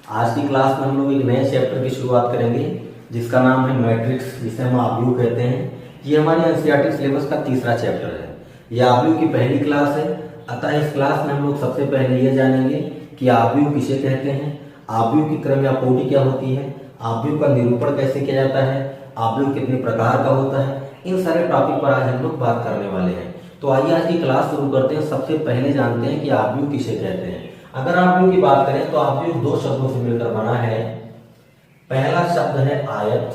आज की क्लास में हम लोग एक नए चैप्टर की शुरुआत करेंगे जिसका नाम है मैट्रिक्स, जिसे हम आव्यूह कहते हैं। ये हमारे एनसीईआरटी सिलेबस का तीसरा चैप्टर है। ये आव्यूह की पहली क्लास है। अतः इस क्लास में हम लोग सबसे पहले ये जानेंगे कि आव्यूह किसे कहते हैं, आव्यूह की क्रम या कोटि क्या होती है, आव्यूह का निरूपण कैसे किया जाता है, आव्यूह कितने प्रकार का होता है। इन सारे टॉपिक पर आज हम लोग बात करने वाले हैं। तो आइए आज की क्लास शुरू करते हैं। सबसे पहले जानते हैं कि आव्यूह किसे कहते हैं। अगर आव्यूह की बात करें तो आव्यूह दो शब्दों से मिलकर बना है। पहला शब्द है आयत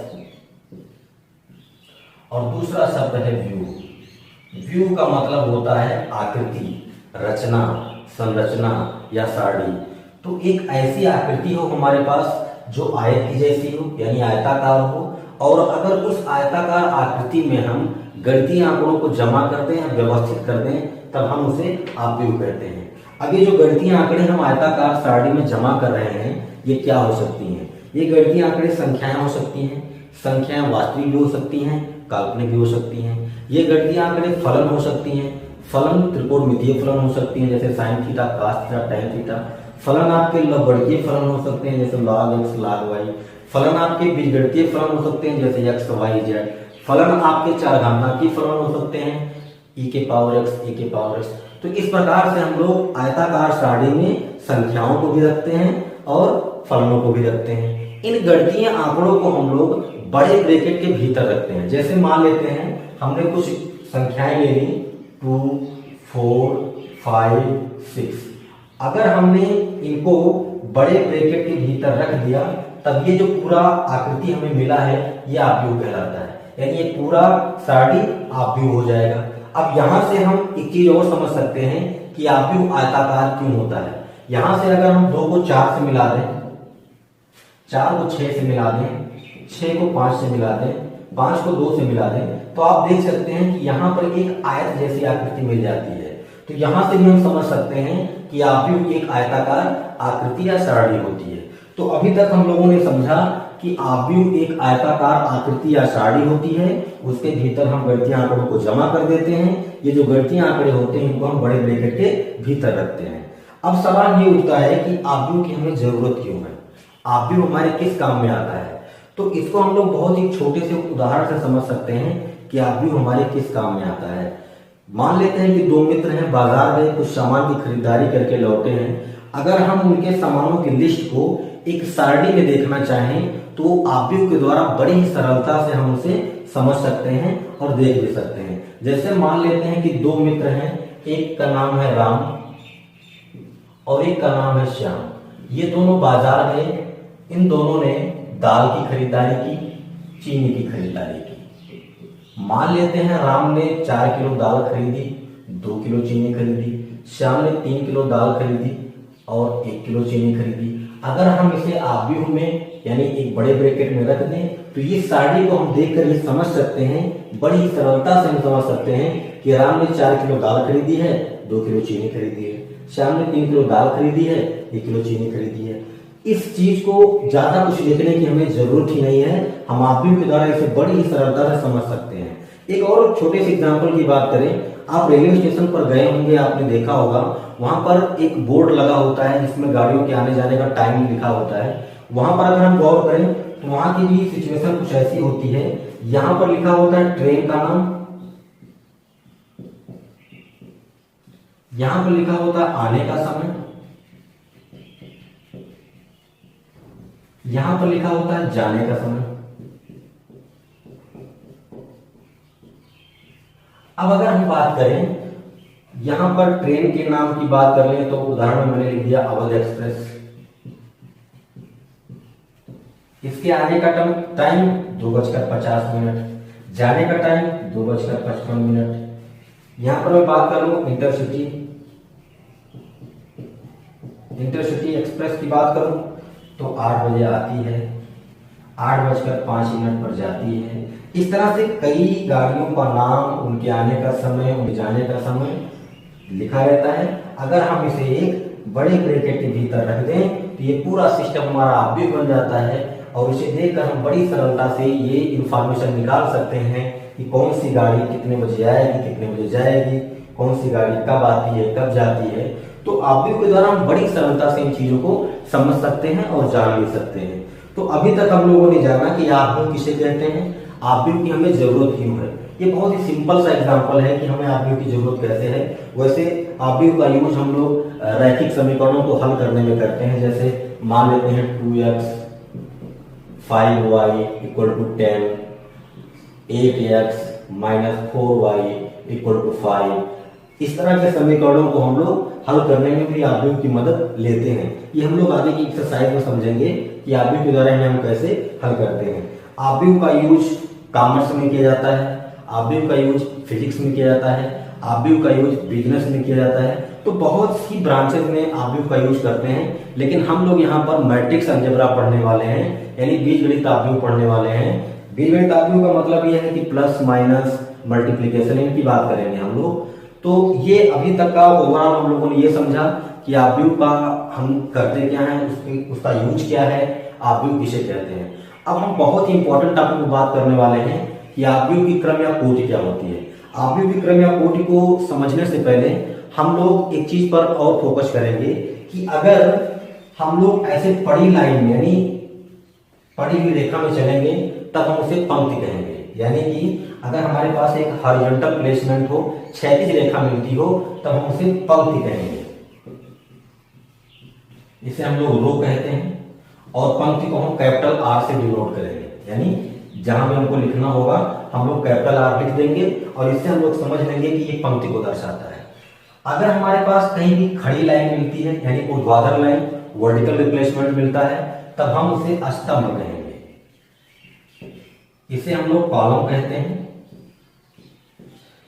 और दूसरा शब्द है व्यूह। व्यूह का मतलब होता है आकृति, रचना, संरचना या साड़ी। तो एक ऐसी आकृति हो हमारे पास जो आयत की जैसी हो, यानी आयताकार हो, और अगर उस आयताकार आकृति में हम गणितीय आंकड़ों को जमा करते हैं, व्यवस्थित कर दें, तब हम उसे आव्यूह कहते हैं। अब ये जो गणितीय आंकड़े हम आयताकार सारणी में जमा कर रहे हैं, ये क्या हो सकती हैं? ये गणितीय आंकड़े संख्याएं हो सकती हैं, संख्याएं वास्तविक भी हो सकती हैं, काल्पनिक भी हो सकती हैं। ये गणितीय आंकड़े फलन हो सकती हैं, फलन त्रिकोणमितीय फलन हो सकती हैं जैसे sine theta, cos theta, tan theta. फलन आपके लवगणकीय फलन हो सकते हैं जैसे log x, log y। फलन आपके बीजगणितीय फलन हो सकते हैं जैसे x, y, z। फलन आपके चारघातांकीय फलन हो सकते हैं e के पावर x, e के पावर x। तो इस प्रकार से हम लोग आयताकार सारणी में संख्याओं को भी रखते हैं और फलनों को भी रखते हैं। इन गणितीय आंकड़ों को हम लोग बड़े ब्रैकेट के भीतर रखते हैं। जैसे मान लेते हैं हमने कुछ संख्याएं ले ली 2, 4, 5, 6। अगर हमने इनको बड़े ब्रैकेट के भीतर रख दिया तब ये जो पूरा आकृति हमें मिला है ये आव्यूह कहलाता है, यानी ये पूरा सारणी आव्यूह हो जाएगा। अब यहां से हम एक चीज और समझ सकते हैं कि आव्यूह आयताकार क्यों होता है। यहां से अगर हम 2 को 4 से मिला दें, 4 को 6 से मिला दें, 6 को 5 से मिला दें, 5 को 2 से मिला दें, तो आप देख सकते हैं कि यहाँ पर एक आयत जैसी आकृति मिल जाती है। तो यहां से भी हम समझ सकते हैं कि आव्यूह एक आयताकार आकृति या सारणी होती है। तो अभी तक हम लोगों ने समझा कि आव्यूह एक आयताकार आकृति या सारणी होती है, उसके भीतर हम गणितीय आंकड़ों को जमा कर देते हैं। ये जो गणितीय आंकड़े होते हैं इनको हम बड़े ब्रैकेट के भीतर रखते हैं। अब सवाल ये उठता है कि आव्यूह की हमें जरूरत क्यों है, आव्यूह हमारे किस काम में आता है। तो इसको हम लोग बहुत ही छोटे से उदाहरण से समझ सकते हैं कि आव्यूह हमारे किस काम में आता है। मान लेते हैं कि 2 मित्र हैं, बाजार गए, कुछ सामान की खरीदारी करके लौटे हैं। अगर हम उनके सामानों की लिस्ट को एक सारणी में देखना चाहें तो आव्यूह के द्वारा बड़ी ही सरलता से हम उसे समझ सकते हैं और देख भी सकते हैं। जैसे मान लेते हैं कि 2 मित्र हैं, एक का नाम है राम और एक का नाम है श्याम। ये दोनों बाजार गए, इन दोनों ने दाल की खरीदारी की, चीनी की खरीदारी की। मान लेते हैं राम ने 4 किलो दाल खरीदी, 2 किलो चीनी खरीदी, श्याम ने 3 किलो दाल खरीदी और 1 किलो चीनी खरीदी। अगर हम इसे आव्यूह में यानी एक बड़े ब्रैकेट में रख दें तो ये सारणी को हम देखकर ये समझ सकते हैं, बड़ी सरलता से हम समझ सकते हैं कि राम ने 4 किलो दाल खरीदी है, 2 किलो चीनी खरीदी है, श्याम ने 3 किलो दाल खरीदी है, 1 किलो चीनी खरीदी है। इस चीज को ज्यादा कुछ लिखने की हमें जरूरत ही नहीं है, हम आव्यूह के द्वारा इसे बड़ी ही सरलता से समझ सकते हैं। एक और छोटे से एग्जांपल की बात करें, आप रेलवे स्टेशन पर गए होंगे, आपने देखा होगा वहां पर एक बोर्ड लगा होता है जिसमें गाड़ियों के आने जाने का टाइम लिखा होता है। वहां पर अगर हम गौर करें तो वहां की भी सिचुएशन कुछ ऐसी होती है। यहां पर लिखा होता है ट्रेन का नाम, यहां पर लिखा होता है आने का समय, यहां पर लिखा होता है जाने का समय। अब अगर हम बात करें यहां पर ट्रेन के नाम की बात कर लें तो उदाहरण में मैंने लिख दिया अवध एक्सप्रेस। इसके आने का टाइम 2:50, जाने का टाइम 2:55। यहां पर मैं बात कर लूं इंटरसिटी एक्सप्रेस की बात करूं तो 8 बजे आती है, 8:05 पर जाती है। इस तरह से कई गाड़ियों का नाम, उनके आने का समय, उनके जाने का समय लिखा रहता है। अगर हम इसे एक बड़े ब्रैकेट के भीतर रख दें तो ये पूरा सिस्टम हमारा आव्यूह बन जाता है और इसे देखकर हम बड़ी सरलता से ये इंफॉर्मेशन निकाल सकते हैं कि कौन सी गाड़ी कितने बजे आएगी, कितने बजे जाएगी, कौन सी गाड़ी कब आती है, कब जाती है। तो आव्यूह के द्वारा हम बड़ी सरलता से इन चीजों को समझ सकते हैं और जान भी सकते हैं। तो अभी तक हम लोगों ने जाना कि आव्यूह किसे कहते हैं, आव्यूह की हमें जरूरत क्यों है। ये बहुत ही सिंपल सा एग्जांपल है कि हमें आव्यूह की जरूरत कैसे है। वैसे आव्यूह का यूज हम लोग रैखिक समीकरणों को हल करने में करते हैं। जैसे मान लेते हैं 2x 5y = 10, 8x - 4y = 5। इस तरह के समीकरणों को हम लोग हल करने में भी आव्यूह की मदद लेते हैं। ये हम लोग आगे की एक्सरसाइज में समझेंगे कि आव्यूह के द्वारा इन्हें हम कैसे हल करते हैं। आव्यूह का यूज कॉमर्स में किया जाता है, आव्यूह का यूज फिजिक्स में किया जाता है, आव्यूह का यूज बिजनेस में किया जाता है। तो बहुत सी ब्रांचेस में आव्यूह का यूज करते हैं, लेकिन हम लोग यहाँ पर मैट्रिक्स अलजेब्रा पढ़ने वाले हैं, यानी बीजगणित आव्यूह पढ़ने वाले हैं। बीजगणित आव्यूह का मतलब यह है कि प्लस माइनस मल्टीप्लिकेशन इनकी बात करेंगे हम लोग। तो ये अभी तक का ओवरऑल हम लोगों ने ये समझा कि आव्यूह का हम करते क्या है, उसका यूज क्या है, आव्यूह किसे कहते हैं। अब हम बहुत ही इंपॉर्टेंट टॉपिक में बात करने वाले हैं कि आव्यूह की क्रम या कोटि क्या होती है। आव्यूह की क्रम या कोटि को समझने से पहले हम लोग एक चीज पर और फोकस करेंगे कि अगर हम लोग ऐसे पड़ी लाइन में यानी पड़ी हुई रेखा में चलेंगे तब हम उसे पंक्ति कहेंगे। यानी कि अगर हमारे पास एक हॉरिजॉन्टल प्लेसमेंट हो, क्षैतिज रेखा मिलती हो, तब हम उसे पंक्ति कहेंगे। इसे हम लोग रो कहते हैं और पंक्ति को हम कैपिटल R से डिनोट करेंगे। यानी जहां भी हमको लिखना होगा हम लोग कैपिटल R लिख देंगे और इससे हम लोग समझ लेंगे कि ये पंक्ति को दर्शाता है। अगर हमारे पास कहीं भी खड़ी लाइन मिलती है यानी ऊर्ध्वाधर लाइन, वर्टिकल रिप्लेसमेंट मिलता है, तब हम उसे स्तंभ कहेंगे। इसे हम लोग कॉलम कहते हैं।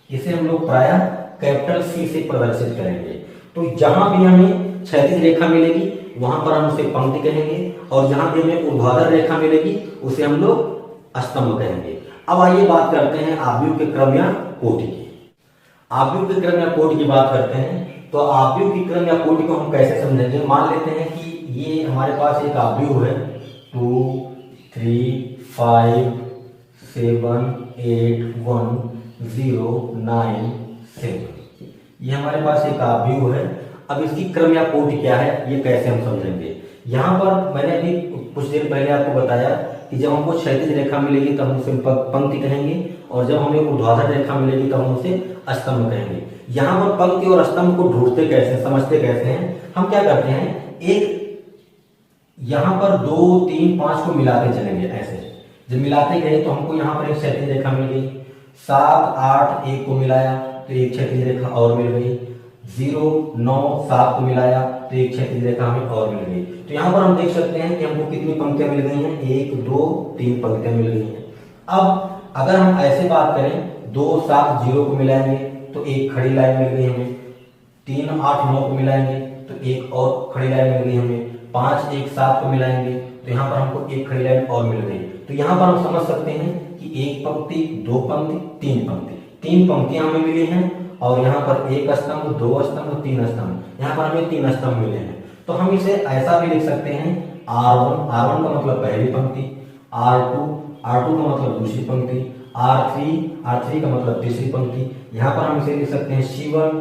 इसे हम लोग प्रायः कैपिटल C से प्रदर्शित करेंगे। तो जहां भी हमें क्षैतिज रेखा मिलेगी वहां पर हम उसे पंक्ति कहेंगे और जहां भी हमें ऊर्ध्वाधर रेखा मिलेगी उसे हम लोग स्तंभ कहेंगे। अब आइए बात करते हैं आव्यूह के क्रम या कोटि की। आव्यूह के क्रम या कोटि की बात करते हैं तो आव्यूह की क्रम या कोटि को हम कैसे समझेंगे। मान लेते हैं कि ये हमारे पास एक आव्यूह है 2 3 5 7 8 1 0 9 7। ये हमारे पास एक आव्यूह है। अब इसकी क्रम या कोटि क्या है ये कैसे हम समझेंगे। यहाँ पर मैंने अभी कुछ देर पहले आपको बताया कि जब हमको क्षैतिज रेखा मिलेगी तब हम उसे पंक्ति कहेंगे और जब हमें ऊर्ध्वाधर रेखा मिलेगी तब हम उसे स्तंभ कहेंगे। यहाँ पर पंक्ति और स्तंभ को ढूंढते कैसे, समझते कैसे हैं। हम क्या करते हैं, एक यहाँ पर 2 3 5 को मिलाते चलेंगे। ऐसे जब मिलाते गए तो हमको यहाँ पर एक क्षैतिज रेखा मिल गई। 7 8 1 को मिलाया तो एक क्षैतिज रेखा और मिल गई। 0 9 7 को मिलाया तो एक क्षैतिज रेखा हमें और मिल गई। तो यहाँ पर हम देख सकते हैं कि हमको कितनी पंक्तियां मिल गई हैं, 1 2 3 पंक्तियां मिल गई हैं। अब अगर हम ऐसे बात करें 2 7 0 को मिलाएंगे तो एक खड़ी लाइन मिल गई हमें। 3 8 9 को मिलाएंगे तो एक और खड़ी लाइन मिल गई हमें। 5 1 7 को मिलाएंगे तो यहाँ पर हमको एक खड़ी लाइन और मिल गई। तो यहाँ पर हम समझ सकते हैं कि एक पंक्ति, दो पंक्ति, तीन पंक्ति, तीन पंक्तियां हमें मिली हैं और यहाँ पर एक स्तंभ, दो स्तंभ, तीन स्तंभ, यहाँ पर हमें 3 स्तंभ मिले हैं। तो हम इसे ऐसा भी लिख सकते हैं R1 का मतलब पहली पंक्ति, R2 का मतलब दूसरी पंक्ति, R3 का मतलब तीसरी पंक्ति। यहाँ पर हम इसे लिख सकते हैं C1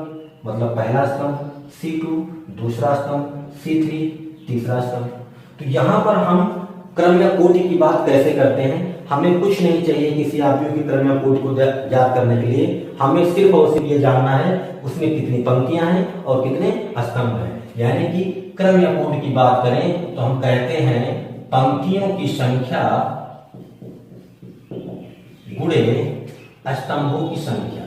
मतलब पहला स्तंभ, C2 दूसरा स्तंभ, C3 तीसरा स्तंभ। तो यहाँ पर हम क्रम या कोटि की बात कैसे करते हैं। हमें कुछ नहीं चाहिए किसी आव्यूह की क्रम या कोटि को ज्ञात करने के लिए। हमें सिर्फ और सिर्फ ये जानना है उसमें कितनी पंक्तियां हैं और कितने स्तंभ हैं। यानी कि क्रम या कोटि की बात करें तो हम कहते हैं पंक्तियों की संख्या गुणे स्तंभों की संख्या।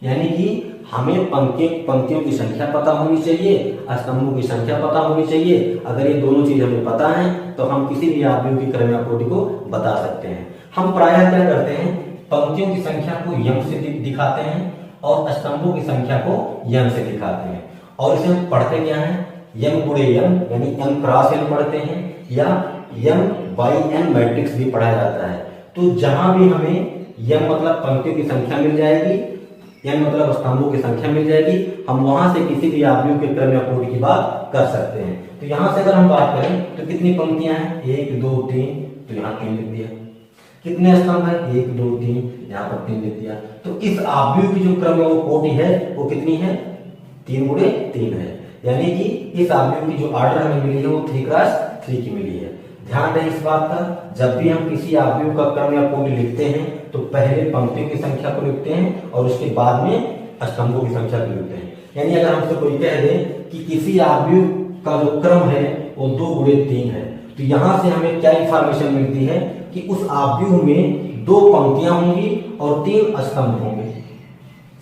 यानी कि हमें पंक्तियों की संख्या पता होनी चाहिए, स्तंभों की संख्या पता होनी चाहिए। अगर ये दोनों चीज हमें पता है तो हम किसी भी आव्यूह की क्रम या कोटि को बता सकते हैं। हम प्रायः क्या करते हैं, पंक्तियों की संख्या को यम से दिखाते हैं और स्तंभों की संख्या को यम से दिखाते हैं। और इसे हम पढ़ते क्या है, यम गुणे यम यानी m क्रॉस n पढ़ते हैं या m बाई n मैट्रिक्स भी पढ़ा जाता है। तो जहां भी हमें यम मतलब पंक्तियों की संख्या मिल जाएगी, n मतलब स्तंभों की संख्या मिल जाएगी, हम वहां से किसी भी आव्यूह के क्रम या कोटि की बात कर सकते हैं। तो यहां से अगर हम बात करें तो कितनी पंक्तियां हैं, 1 2 3, तो यहाँ 3 लिख दिया। कितने स्तंभ है, 1 2 3, यहाँ पर 3 लिख दिया। तो इस आव्यूह की जो क्रम है वो कोटि है वो कितनी है, 3 गुणे 3 है, यानी कि इस आव्यूह की जो ऑर्डर हमें मिली है वो 3x3 की मिली है। ध्यान रहे इस बात का, जब भी हम किसी आव्यूह का क्रम या कोटि लिखते हैं तो पहले पंक्तियों की संख्या को लिखते हैं और उसके बाद में स्तंभों की संख्या को लिखते हैं। यानी अगर हमसे कोई कह दे कि किसी आव्यूह का जो क्रम है वो 2 गुणे 3 है, तो यहां से हमें क्या इंफॉर्मेशन मिलती है कि उस आव्यूह में 2 पंक्तियां होंगी और 3 स्तंभ होंगे।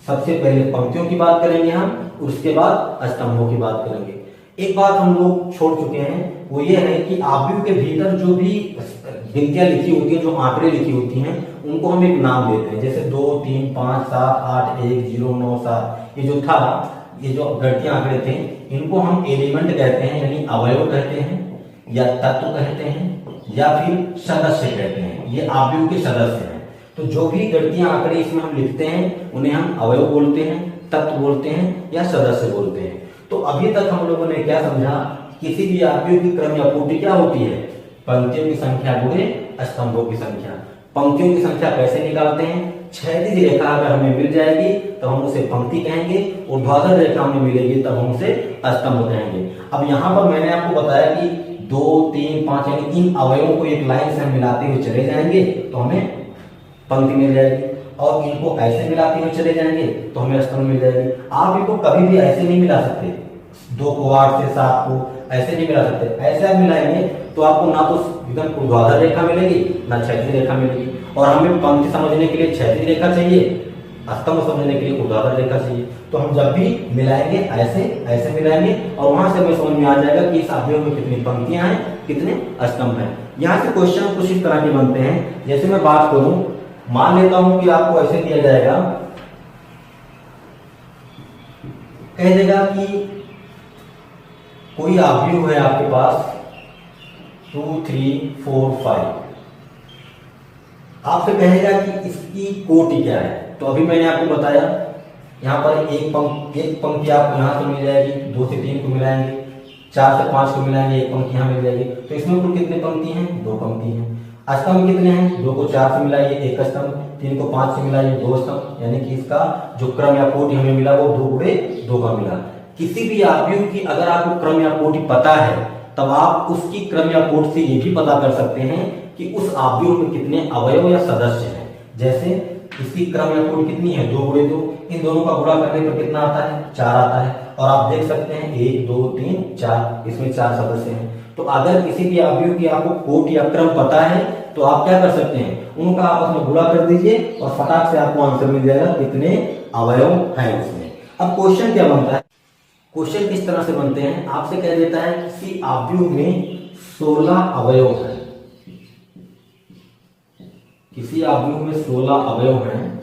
सबसे पहले पंक्तियों की बात करेंगे हम, उसके बाद स्तंभों की बात करेंगे। एक बात हम लोग छोड़ चुके हैं, वो ये है कि आव्यूह के भीतर जो भी गिनतियां लिखी होती हैं, जो आंकड़े लिखी होती हैं, उनको हम एक नाम देते हैं। जैसे 2 3 5 7 8 1 0 9 7, ये जो था, ये जो गणितीय आंकड़े थे, इनको हम एलिमेंट कहते हैं, यानी अवयव कहते हैं, या तत्व कहते हैं, या फिर सदस्य कहते हैं। ये आव्यूह के सदस्य हैं। तो जो भी गणितीय आंकड़े इसमें हम लिखते हैं उन्हें हम अवयव बोलते हैं, तत्व बोलते हैं, या सदस्य बोलते हैं। तो अभी तक हम लोगों ने क्या समझा, किसी भी आव्यूह की क्रम या कोटि क्या होती है, पंक्तियों की संख्या गुणे स्तंभों की संख्या। पंक्तियों की संख्या कैसे निकालते हैं, क्षैतिज रेखा अगर हमें मिल जाएगी तो हम उसे पंक्ति कहेंगे, ऊर्ध्वाधर रेखा हमें मिलेगी तब हम उसे स्तंभ कहेंगे। अब यहाँ पर मैंने आपको बताया कि 2 3 5 यानी इन अवयवों को एक लाइन से हम मिलाते हुए चले जाएंगे तो हमें पंक्ति मिल जाएगी, और इनको ऐसे मिलाते हुए चले जाएंगे तो हमें स्तंभ मिल जाएगी। आप इनको कभी भी ऐसे नहीं मिला सकते, 2 को 8 से 7 को ऐसे नहीं मिला सकते। ऐसे आप मिलाएंगे तो आपको ना तो एकदम ऊर्ध्वाधर रेखा मिलेगी ना क्षैतिज रेखा मिलेगी, और हमें पंक्ति समझने के लिए क्षैतिज रेखा चाहिए, स्तंभ समझने के लिए ऊर्ध्वाधर रेखा चाहिए। तो हम जब भी मिलाएंगे ऐसे ऐसे मिलाएंगे, और वहां से हमें समझ में आ जाएगा कि इस आव्यूह में कितनी पंक्तियां हैं, कितने स्तंभ हैं। यहाँ से क्वेश्चन कुछ इस तरह के बनते हैं। जैसे मैं बात करूं, मान लेता हूं कि आपको ऐसे दिया जाएगा, कह देगा कि कोई आव्यूह है आपके पास 2 3 4 5, आपसे कहेगा कि इसकी कोटि क्या है। तो अभी मैंने आपको बताया, यहाँ पर एक पंक्ति आपको यहाँ से मिल जाएगी, 2 से 3 को मिलाएंगे, 4 से 5 को मिलाएंगे, एक पंक्ति यहाँ मिल जाएगी। तो इसमें कुल कितने पंक्ति हैं, 2 पंक्ति हैं। स्तंभ कितने हैं, 2 को 4 से मिलाइए 1 स्तंभ, 3 को 5 से मिलाइए 2 स्तंभ, यानी कि इसका जो क्रम या कोटि हमें मिला वो 2 गुणे 2 का मिला। किसी भी आव्यूह की अगर आपको क्रम या कोटि पता है तब आप उसकी क्रम या कोटि से ये भी पता कर सकते हैं कि उस आव्यूह में कितने अवयव या सदस्य हैं। जैसे इसकी क्रम या कोटि कितनी है, 2 गुणे 2, इन दोनों का गुणा करने पर कितना आता है, 4 आता है। और आप देख सकते हैं 1 2 3 4, इसमें 4 सदस्य हैं। तो अगर किसी भी आव्यूह की आपको कोटि या क्रम पता है तो आप क्या कर सकते हैं, उनका आपस में गुणा कर दीजिए और फटाक से आपको आंसर मिल जाएगा कितने अवयव हैं उसमें। अब क्वेश्चन क्या बनता है, क्वेश्चन किस तरह से बनते हैं, आपसे कह देता है किसी आव्यूह में 16 अवयव हैं, किसी आव्यूह में 16 अवयव हैं,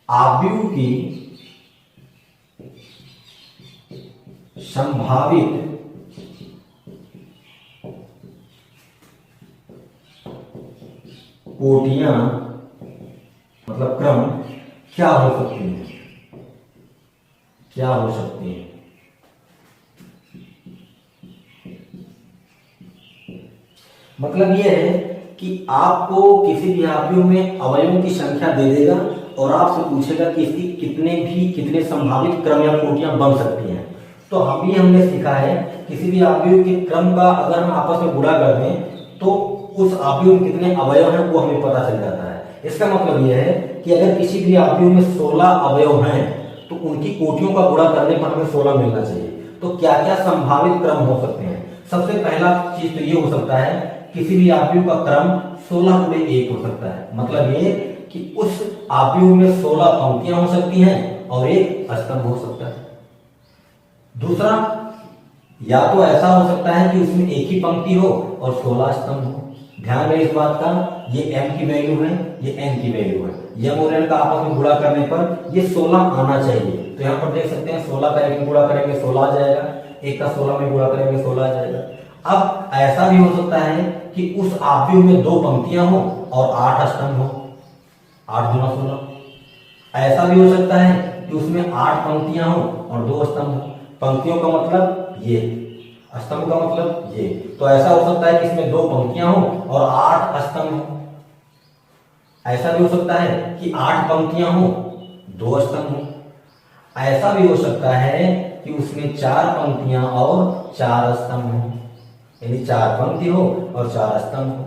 आव्यूह की संभावित कोटियां मतलब क्रम क्या हो सकती हैं, क्या हो सकती हैं। मतलब यह है कि आपको किसी भी आव्यूह में अवयवों की संख्या दे देगा और आपसे पूछेगा कि इसकी कितने संभावित क्रम या कोटियां बन सकती हैं। तो अभी हमने सीखा है किसी भी आव्यूह के क्रम का अगर हम आपस में गुणा कर दें तो उस आव्यूह में कितने अवयव हैं वो हमें पता चल जाता है। इसका मतलब यह है कि अगर किसी भी आव्यूह में 16 अवयव हैं तो उनकी कोटियों का गुणा करने पर हमें 16 मिलना चाहिए। तो क्या क्या संभावित क्रम हो सकते हैं, सबसे पहला चीज तो ये हो सकता है किसी भी आव्यूह का क्रम 16 गुणे 1 हो सकता है। मतलब ये कि उस आव्यूह में 16 पंक्तियां हो सकती हैं और एक स्तंभ हो सकता है। दूसरा, या तो ऐसा हो सकता है कि उसमें एक ही पंक्ति हो और 16 स्तंभ हो। ध्यान रहे इस बात का, ये m की वैल्यू है, ये n की वैल्यू है, यम और n का आपस में गुणा करने पर ये 16 आना चाहिए। तो यहाँ पर देख सकते हैं 16 का 1 में गुणा करेंगे 16 आ जाएगा, 1 का 16 में गुणा करेंगे 16 आ जाएगा। अब ऐसा भी हो सकता है कि उस आव्यूह में 2 पंक्तियां हो और 8 स्तंभ हो, 8 गुना 16। ऐसा भी हो सकता है कि उसमें 8 पंक्तियां हो और 2 स्तंभ हो। पंक्तियों का मतलब ये, स्तंभ का मतलब ये। तो ऐसा हो सकता है कि इसमें 2 पंक्तियां हो और 8 स्तंभ हो। ऐसा भी हो सकता है कि 8 पंक्तियां हो 2 स्तंभ हो। ऐसा भी हो सकता है कि उसमें 4 पंक्तियां और 4 स्तंभ हो, यानी 4 पंक्ति हो और 4 स्तंभ हो।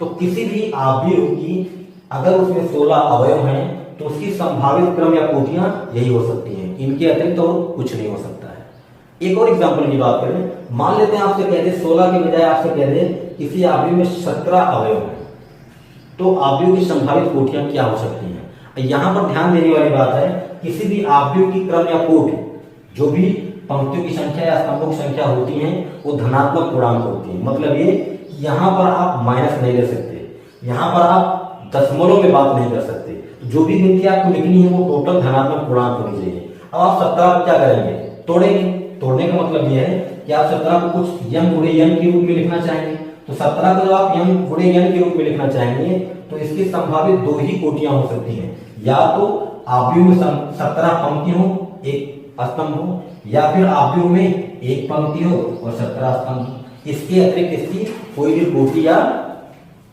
तो किसी भी आव्यूह की अगर उसमें 16 अवयव हैं तो उसकी संभावित क्रम या कोटियां यही हो सकती हैं, इनके अतिरिक्त तो कुछ नहीं हो सकता है। एक और एग्जांपल की बात करें, मान लेते हैं आपसे कह दे 16 के बजाय आपसे कह दे किसी आव्यूह में 17 अवयव हैं, तो आव्यूह की संभावित कोटियां क्या हो सकती हैं। यहां पर ध्यान देने वाली बात है, किसी भी आव्यूह की क्रम या कोटि जो भी पंक्तियों की संख्या या स्तंभों की संख्या होती है वो धनात्मक पूर्णांक होती है। मतलब ये यहां पर आप माइनस नहीं ले सकते, यहां पर आप दशमलव में बात नहीं कर सकते। जो भी गिनती आपको लिखनी है वो टोटल धनात्मक पूर्णांक होनी चाहिए। अब आप 17 को क्या करेंगे, तोड़ेंगे। तोड़ने का मतलब यह है कि आप 17 को कुछ यम गुणे यम के रूप में लिखना चाहेंगे, तो 17 को जब आप यम गुणे यम के रूप में लिखना चाहेंगे तो इसकी संभावित 2 ही कोटियां हो सकती हैं, या तो आव्यूह में 17 पंक्ति हो 1 स्तंभ हो, या फिर आव्यूह में 1 पंक्ति हो और 17 स्तंभ। इसके अतिरिक्त इसकी कोई भी कोटि या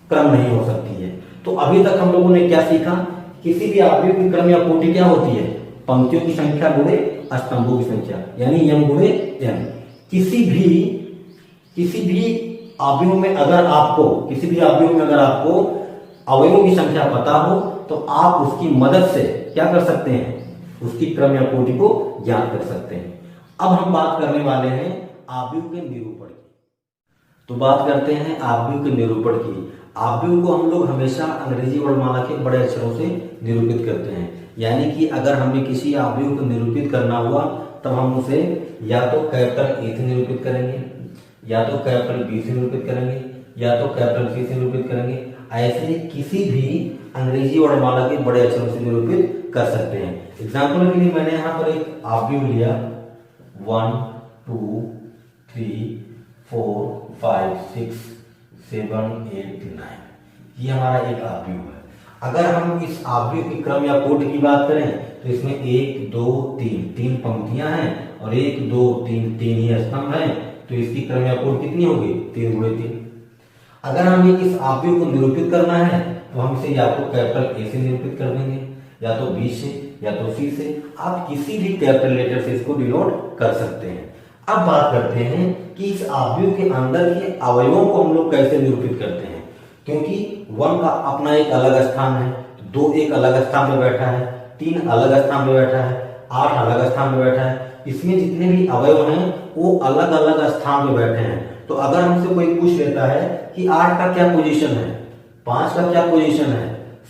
क्रम नहीं हो सकती है। तो अभी तक हम लोगों ने क्या सीखा, किसी भी आव्यूह की क्रम या कोटि क्या होती है, पंक्तियों की संख्या गुणे स्तंभों की संख्या, यानी यम गुणे यम। किसी भी आव्यूह में अगर आपको अवयवों की संख्या पता हो तो आप उसकी मदद से क्या कर सकते हैं, उसकी क्रम या कोटि को ज्ञात कर सकते हैं। अब हम बात करने वाले हैं आव्यूह के निरूपण की। तो बात करते हैं आव्यूह के निरूपण की। आव्यूह को हम लोग हमेशा अंग्रेजी वर्णमाला के बड़े अक्षरों से निरूपित करते हैं, यानी कि अगर हमें किसी आव्यूह को निरूपित करना हुआ तब हम उसे या तो कैपिटल ए से निरूपित करेंगे, या तो कैपिटल बी से निरूपित करेंगे, या तो कैपिटल सी से निरूपित करेंगे। ऐसे किसी भी अंग्रेजी वर्णमाला के बड़े अक्षरों से निरूपित कर सकते हैं। एग्जाम्पल के लिए मैंने यहाँ पर एक आव्यूह लिया 1 2 3 4 5 6 7 8 9, ये हमारा एक आव्यूह है। अगर हम इस आव्यूह की क्रम या कोटि की बात करें तो इसमें 1 2 3 पंक्तियां हैं और 1 2 3 ही स्तंभ हैं, तो इसकी क्रम या कोटि कितनी होगी, 3 गुणे 3। अगर हमें इस आव्यूह को निरूपित करना है तो हम इसे या तो कैपिटल ए से निरूपित कर देंगे, या तो बी से, या तो सी से। आप किसी भी कैपिटल लेटर से इसको डिनोट कर सकते हैं। अब बात करते हैं कि इस आव्यूह के अंदर के अवयवों को हम लोग कैसे निरूपित करते हैं, क्योंकि 1 का अपना एक अलग स्थान है, 2 एक अलग स्थान में बैठा है, 3 अलग स्थान में बैठा है, 8 अलग स्थान में बैठा है। इसमें जितने भी अवयव हैं वो अलग अलग स्थान में बैठे हैं। तो अगर हमसे कोई पूछ लेता है कि 8 का क्या पोजीशन है, 5 का क्या पोजीशन है,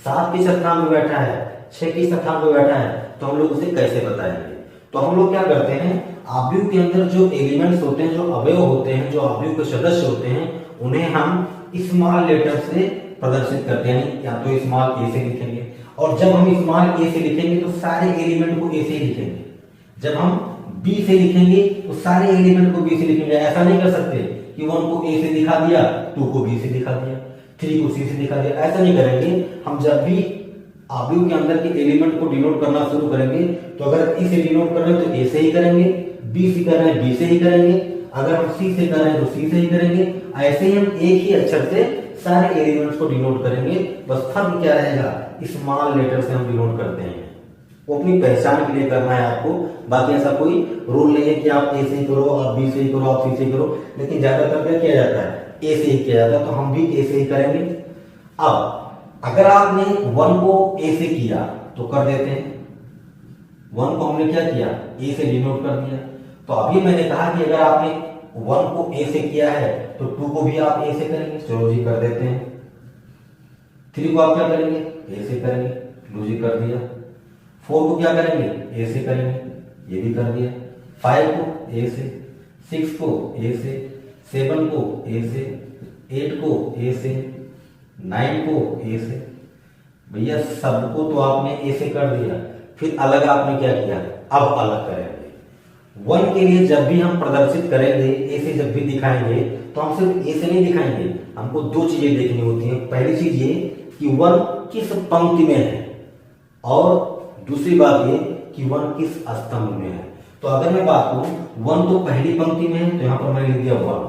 7 किस स्थान में बैठा है, 6 किस स्थान में बैठा है, तो हम लोग उसे कैसे बताएंगे। तो हम लोग क्या करते हैं, आव्यूह के अंदर जो एलिमेंट्स होते हैं, जो अवयव होते हैं, जो आव्यूह के सदस्य होते हैं, उन्हें हम स्मॉल लेटर से प्रदर्शित करते हैं। या तो स्मॉल ए से लिखेंगे, और जब हम स्मॉल ए से लिखेंगे तो सारे एलिमेंट को ए से लिखेंगे। जब हम बी से लिखेंगे तो सारे एलिमेंट को बी से लिखेंगे। ऐसा नहीं कर सकते कि 1 को ए से दिखा दिया, 2 को बी से दिखा दिया, 3 को सी से दिखा दिया, ऐसा नहीं करेंगे। हम जब भी आव्यूह के अंदर के एलिमेंट को डिनोट करना शुरू करेंगे तो अगर ई से डिनोट कर रहे हैं तो ए से ही करेंगे, बी से कर रहे हैं बी से ही करेंगे, अगर हम सी से कर रहे हैं तो सी से ही करेंगे। ऐसे ही हम एक ही अक्षर से सारे एलिमेंट्स को डिनोट करेंगे। बस फर्क क्या रहेगा, स्मॉल लेटर से हम डिनोट करते हैं। वो अपनी पहचान के लिए करना है आपको, बाकी ऐसा कोई रूल नहीं है कि आप ए से ही करो, आप बी से ही करो, आप सी से ही करो, लेकिन ज्यादातर क्या किया जाता है, ए से ही किया जाता है, तो हम भी ए से ही करेंगे। अब अगर आपने 1 को ए से किया तो कर देते हैं, 1 को हमने क्या किया, ए से डिनोट कर दिया। तो अभी मैंने कहा कि अगर आपने 1 को ए से किया है तो 2 को भी आप ए से करेंगे, चलो जी कर देते हैं। 3 को आप क्या करेंगे, ए से करेंगे, लो जी कर दिया। 4 को क्या करेंगे, ए से करेंगे, ये भी कर दिया। 5 को ए से, 6 को ए से, 7 को ए से, 8 को ए से, 9 को ए से। भैया सबको तो आपने ए से कर दिया, फिर अलग आपने क्या किया, अब अलग करेंगे। 1 के लिए जब भी हम प्रदर्शित करेंगे, ए से जब भी दिखाएंगे तो हम सिर्फ ए से नहीं दिखाएंगे, हमको 2 चीजें देखनी होती हैं। पहली चीज ये कि 1 किस पंक्ति में है, और दूसरी बात ये कि 1 किस स्तंभ में है। तो अगर मैं बात करूं 1 तो पहली पंक्ति में है तो यहां पर मैंने लिख दिया 1।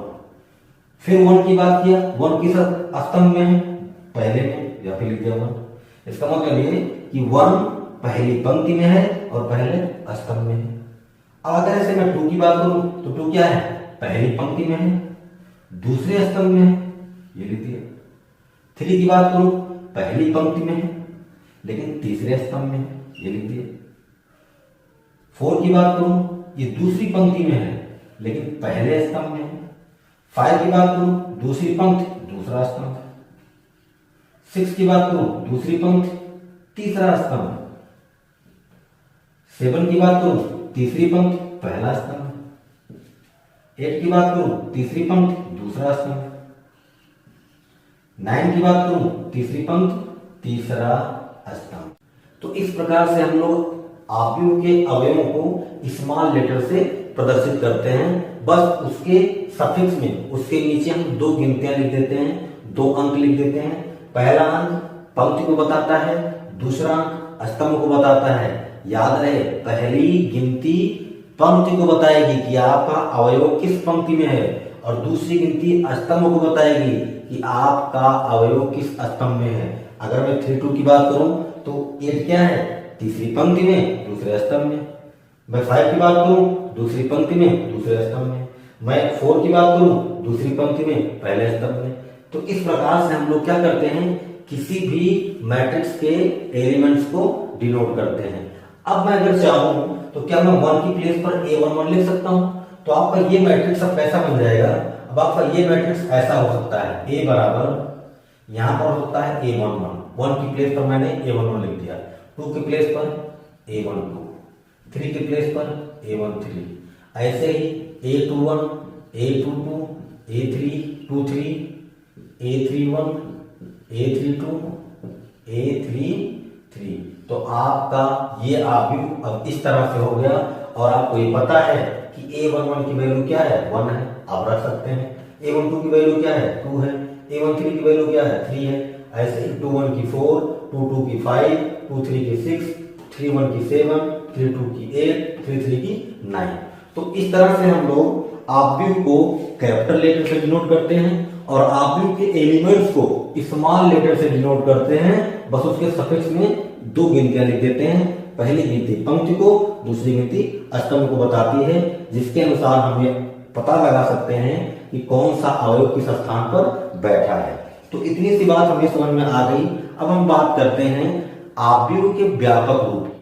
फिर 1 की बात किया, 1 किस स्तंभ में है, पहले में, या फिर लिख दिया 1। इसका मतलब ये कि 1 पहली पंक्ति में है और पहले स्तंभ में है। अब अगर ऐसे मैं 2 की बात करूं तो 2 क्या है, पहली पंक्ति में है, दूसरे स्तंभ में है, ये लिख दिया। 3 की बात करूं पहली पंक्ति में है लेकिन तीसरे स्तंभ में है, ये लिख दिया। 4 की बात करूं ये दूसरी पंक्ति में है लेकिन पहले स्तंभ में है। 5 की बात करूं दूसरी पंक्ति दूसरा स्तंभ। 6 की बात करूं दूसरी पंक्ति तीसरा स्तंभ। 7 की बात करूं तीसरी पंक्ति पहला स्तंभ। 8 की बात करूं तीसरी पंक्ति दूसरा स्तंभ। 9 की बात करूं तीसरी पंक्ति तीसरा स्तंभ। तो इस प्रकार से हम लोग आव्यूह के अवयवों को स्मॉल लेटर से प्रदर्शित करते हैं। बस उसके सफिक्स में उसके नीचे हम 2 गिनतियां लिख देते हैं, 2 अंक लिख देते हैं। पहला अंक पंक्ति को बताता है, दूसरा अंक स्तंभ को बताता है। याद रहे पहली गिनती पंक्ति को बताएगी कि आपका अवयव किस पंक्ति में है और दूसरी गिनती स्तंभ को बताएगी कि आपका अवयव किस स्तंभ में है। अगर मैं 3 2 की बात करूं तो 8 क्या है, तीसरी पंक्ति में दूसरे स्तंभ में। मैं 5 की बात करूं दूसरी पंक्ति में दूसरे स्तंभ में। मैं 4 की बात करूं दूसरी पंक्ति में पहले स्तंभ में। तो इस प्रकार से हम लोग क्या करते हैं, किसी भी मैट्रिक्स के एलिमेंट्स को डिनोट करते हैं। अब मैं अगर चाहूं तो क्या मैं 1 की प्लेस पर A11 लिख सकता हूं? तो आपका ये मैट्रिक्स अब कैसा बन जाएगा, अब आपका ये मैट्रिक्स ऐसा हो सकता है, A बराबर यहां पर होता है A11, 1 की प्लेस पर मैंने A11 लिख दिया, 2 की प्लेस पर A12, 3 की प्लेस पर A13, ऐसे ही A21, A22, A323, A31, A32, A33। तो आपका ये आव्यूह अब इस तरह से हो गया और आपको ये पता है कि A11 की वैल्यू क्या है, 1 है, आप रख सकते हैं। A12 की वैल्यू क्या है, 2 है। A13 की वैल्यू क्या है, 3 है। ऐसे ही 21 की 4, 22 की 5, 23 की 6, 31 की 7, 32 की 8, 33 की 9। तो इस तरह से हम लोग आव्यूह को कैपिटल लेटर से डिनोट करते हैं और आव्यूह के एलिमेंट्स को स्मॉल लेटर से डिनोट करते हैं। बस उसके सफिक्स में 2 गिनतियां लिख देते हैं। पहली गिनती पंक्ति को, दूसरी गिनती स्तंभ को बताती है, जिसके अनुसार हम ये पता लगा सकते हैं कि कौन सा अवयव किस स्थान पर बैठा है। तो इतनी सी बात हमें समझ में आ गई। अब हम बात करते हैं आव्यूह के व्यापक रूप।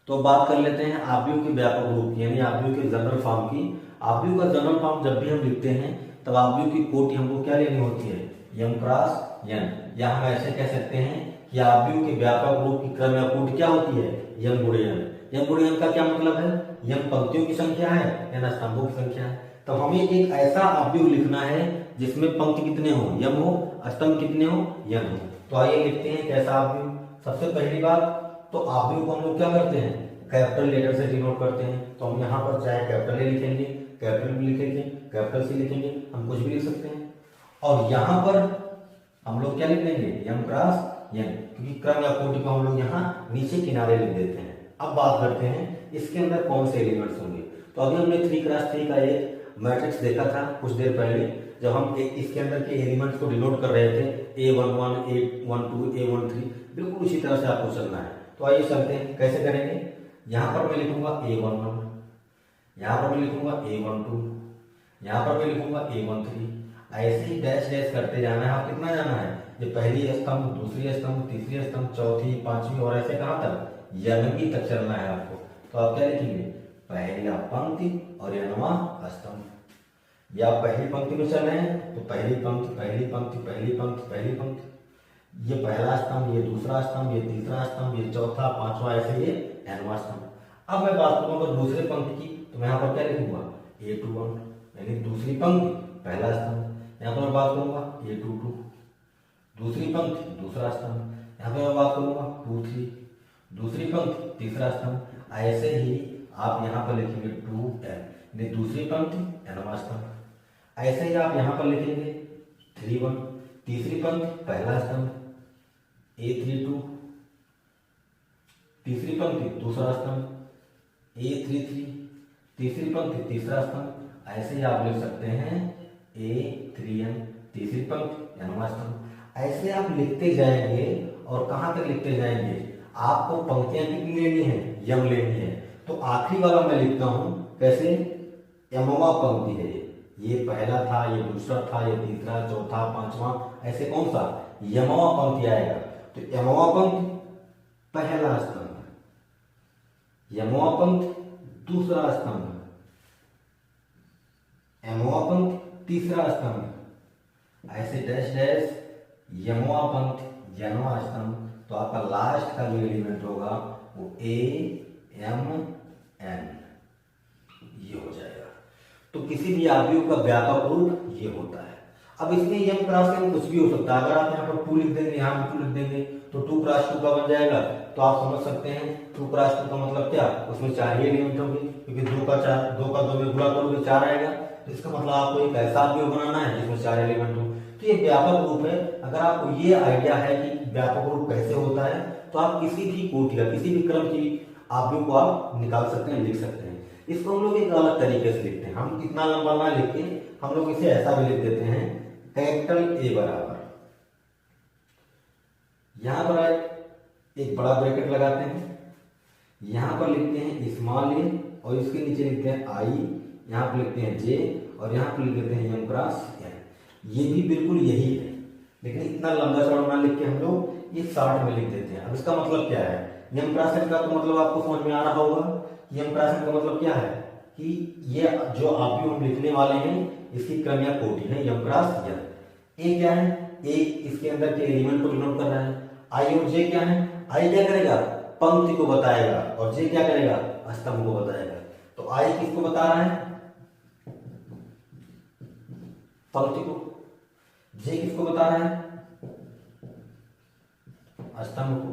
तो बात कर लेते हैं आव्यूह के व्यापक रूप यानी आव्यूह के जनरल फॉर्म की। आव्यूह का जनरल फॉर्म जब भी हम लिखते हैं तब आव्यूह की कोटि हमको क्या लेनी होती है, m क्रॉस n, या हम ऐसे कह सकते हैं कि आव्यूह के व्यापक रूप की क्रम या कोटि क्या होती है, m गुणे n। m गुणे n का क्या मतलब है, m पंक्तियों की संख्या है, n स्तंभों की संख्या है। तो हमें एक ऐसा आव्यूह लिखना है जिसमें पंक्ति कितने हो, m हो, स्तंभ कितने हो, n हो। तो आइए लिखते हैं कैसा आव्यूह। सबसे पहली बात तो आव्यूह को हम लोग क्या करते हैं, कैपिटल लेटर से डिनोट करते हैं। तो हम यहाँ पर चाहे कैपिटल ए लिखेंगे, कैपिटल बी लिखेंगे, कैपिटल सी लिखेंगे, हम कुछ भी लिख सकते हैं। और यहाँ पर हम लोग क्या लिख देंगे, m क्रॉस n, क्योंकि क्रम या कोटि को हम लोग यहाँ नीचे किनारे लिख देते हैं। अब बात करते हैं इसके अंदर कौन से एलिमेंट्स होंगे। तो अभी हमने 3 क्रॉस 3 का एक मैट्रिक्स देखा था कुछ देर पहले, जब हम इसके अंदर के एलिमेंट्स को डिनोट कर रहे थे, A11, A12, A13, बिल्कुल उसी तरह से आपको चलना है। तो आइए चलते हैं कैसे करेंगे। यहाँ पर मैं लिखूंगा A11, यहाँ पर मैं लिखूंगा A12, यहाँ पर मैं लिखूंगा A13, ऐसे ही डैश डैश करते जाना है। आप कितना जाना है, ये पहली स्तंभ, दूसरी स्तंभ, तीसरी स्तंभ, चौथी, पांचवी और ऐसे कहाँ तक, यनवी तक चलना है आपको। तो आप क्या लिखेंगे, पहला पंक्ति और यनवा स्तंभ। या पहली पंक्ति में चल रहे हैं तो पहली पंक्ति, पहली पंक्ति, पहली पंक्ति, पहली पंक्ति, ये पहला स्तंभ, ये दूसरा स्तंभ, ये तीसरा स्तंभ, ये चौथा, पांचवा, ऐसे ये एनवा स्तंभ। अब मैं बात करूंगा दूसरे पंक्ति की, तो मैं यहाँ पर क्या लिखूंगा, A21 यानी दूसरी पंक्ति पहला स्तंभ। यहाँ पर मैं बात करूंगा A22 दूसरी पंक्ति दूसरा स्तंभ। यहाँ पर मैं बात करूंगा 23 दूसरी पंक्ति तीसरा स्तंभ। ऐसे ही आप यहाँ पर लिखेंगे 2n यानी दूसरी पंक्ति एनवा स्तंभ। ऐसे ही आप यहाँ पर लिखेंगे 31 तीसरी पंक्ति पहला स्तंभ, A32 तीसरी पंक्ति दूसरा स्तंभ, A33 तीसरी पंक्ति तीसरा स्तंभ। ऐसे ही आप लिख सकते हैं A3n तीसरी पंक्ति एनवा स्तंभ। ऐसे आप लिखते जाएंगे और कहां तक लिखते जाएंगे। आपको पंक्तियां कितनी लेनी है, यम लेनी है। तो आखिरी वाला मैं लिखता हूं कैसे, यमवा पंक्ति है, ये पहला था, ये दूसरा था, ये तीसरा, चौथा, पांचवा, ऐसे कौन सा यमवा पंक्ति आएगा। तो यमवा पंक्ति पहला स्तंभ, यमवा पंक्ति दूसरा स्तंभ, यमवा पंक्ति तीसरा स्तंभ, ऐसे डैश डैश यमवा पंक्ति यमवा स्तंभ। तो आपका लास्ट का जो एलिमेंट होगा वो ए एम एन ये हो जाएगा। तो किसी भी आव्यूह का व्यापक रूप ये होता है। अब इसमें यम क्रॉस एन कुछ भी हो सकता है। अगर आप यहाँ पर 2 लिख देंगे, यहाँ पर 2 लिख देंगे तो 2 क्रॉस 2 का बन जाएगा। तो आप समझ सकते हैं 2 क्रॉस 2 का मतलब क्या, उसमें 4 ही एलिमेंट होंगे, क्योंकि 2 का 2 में गुणा करोगे 4 आएगा। तो इसका मतलब आपको एक ऐसा आव्यूह बनाना है जिसमें 4 एलिमेंट हो। तो ये व्यापक रूप है। अगर आपको ये आइडिया है कि व्यापक रूप कैसे होता है तो आप किसी भी कोटि का किसी भी क्रम की आव्यूह को आप निकाल सकते हैं, लिख सकते हैं। इसको हम लोग एक अलग तरीके से लिखते हैं। हम इतना लंबा ना लिख के हम लोग इसे ऐसा भी लिख देते हैं, कैपिटल ए बराबर, यहां पर एक बड़ा ब्रैकेट लगाते हैं, यहां पर लिखते हैं स्मॉल ए और इसके नीचे लिखते हैं आई, यहां पर लिखते हैं जे और यहां पर लिख देते हैं एम क्रॉस एन। ये भी बिल्कुल यही है, लेकिन इतना लंबा चौड़ा ना लिख के हम लोग ये शॉर्ट में लिख देते हैं। अब इसका मतलब क्या है, यम क्रॉस एन का तो मतलब आपको समझ में आ रहा होगा। यम क्रॉस एन का मतलब क्या है कि ये जो आव्यूह हम लिखने वाले हैं इसकी क्रम या कोटि है यम क्रॉस एन। ए क्या है, ए इसके अंदर के एलिमेंट को डिनोट कर रहा है। आई और जे क्या है, आई क्या करेगा, पंक्ति को बताएगा और जे क्या करेगा, स्तंभ को बताएगा। तो आई किसको बता रहा है, पंक्ति को, जे किसको बता रहा है, स्तंभ को।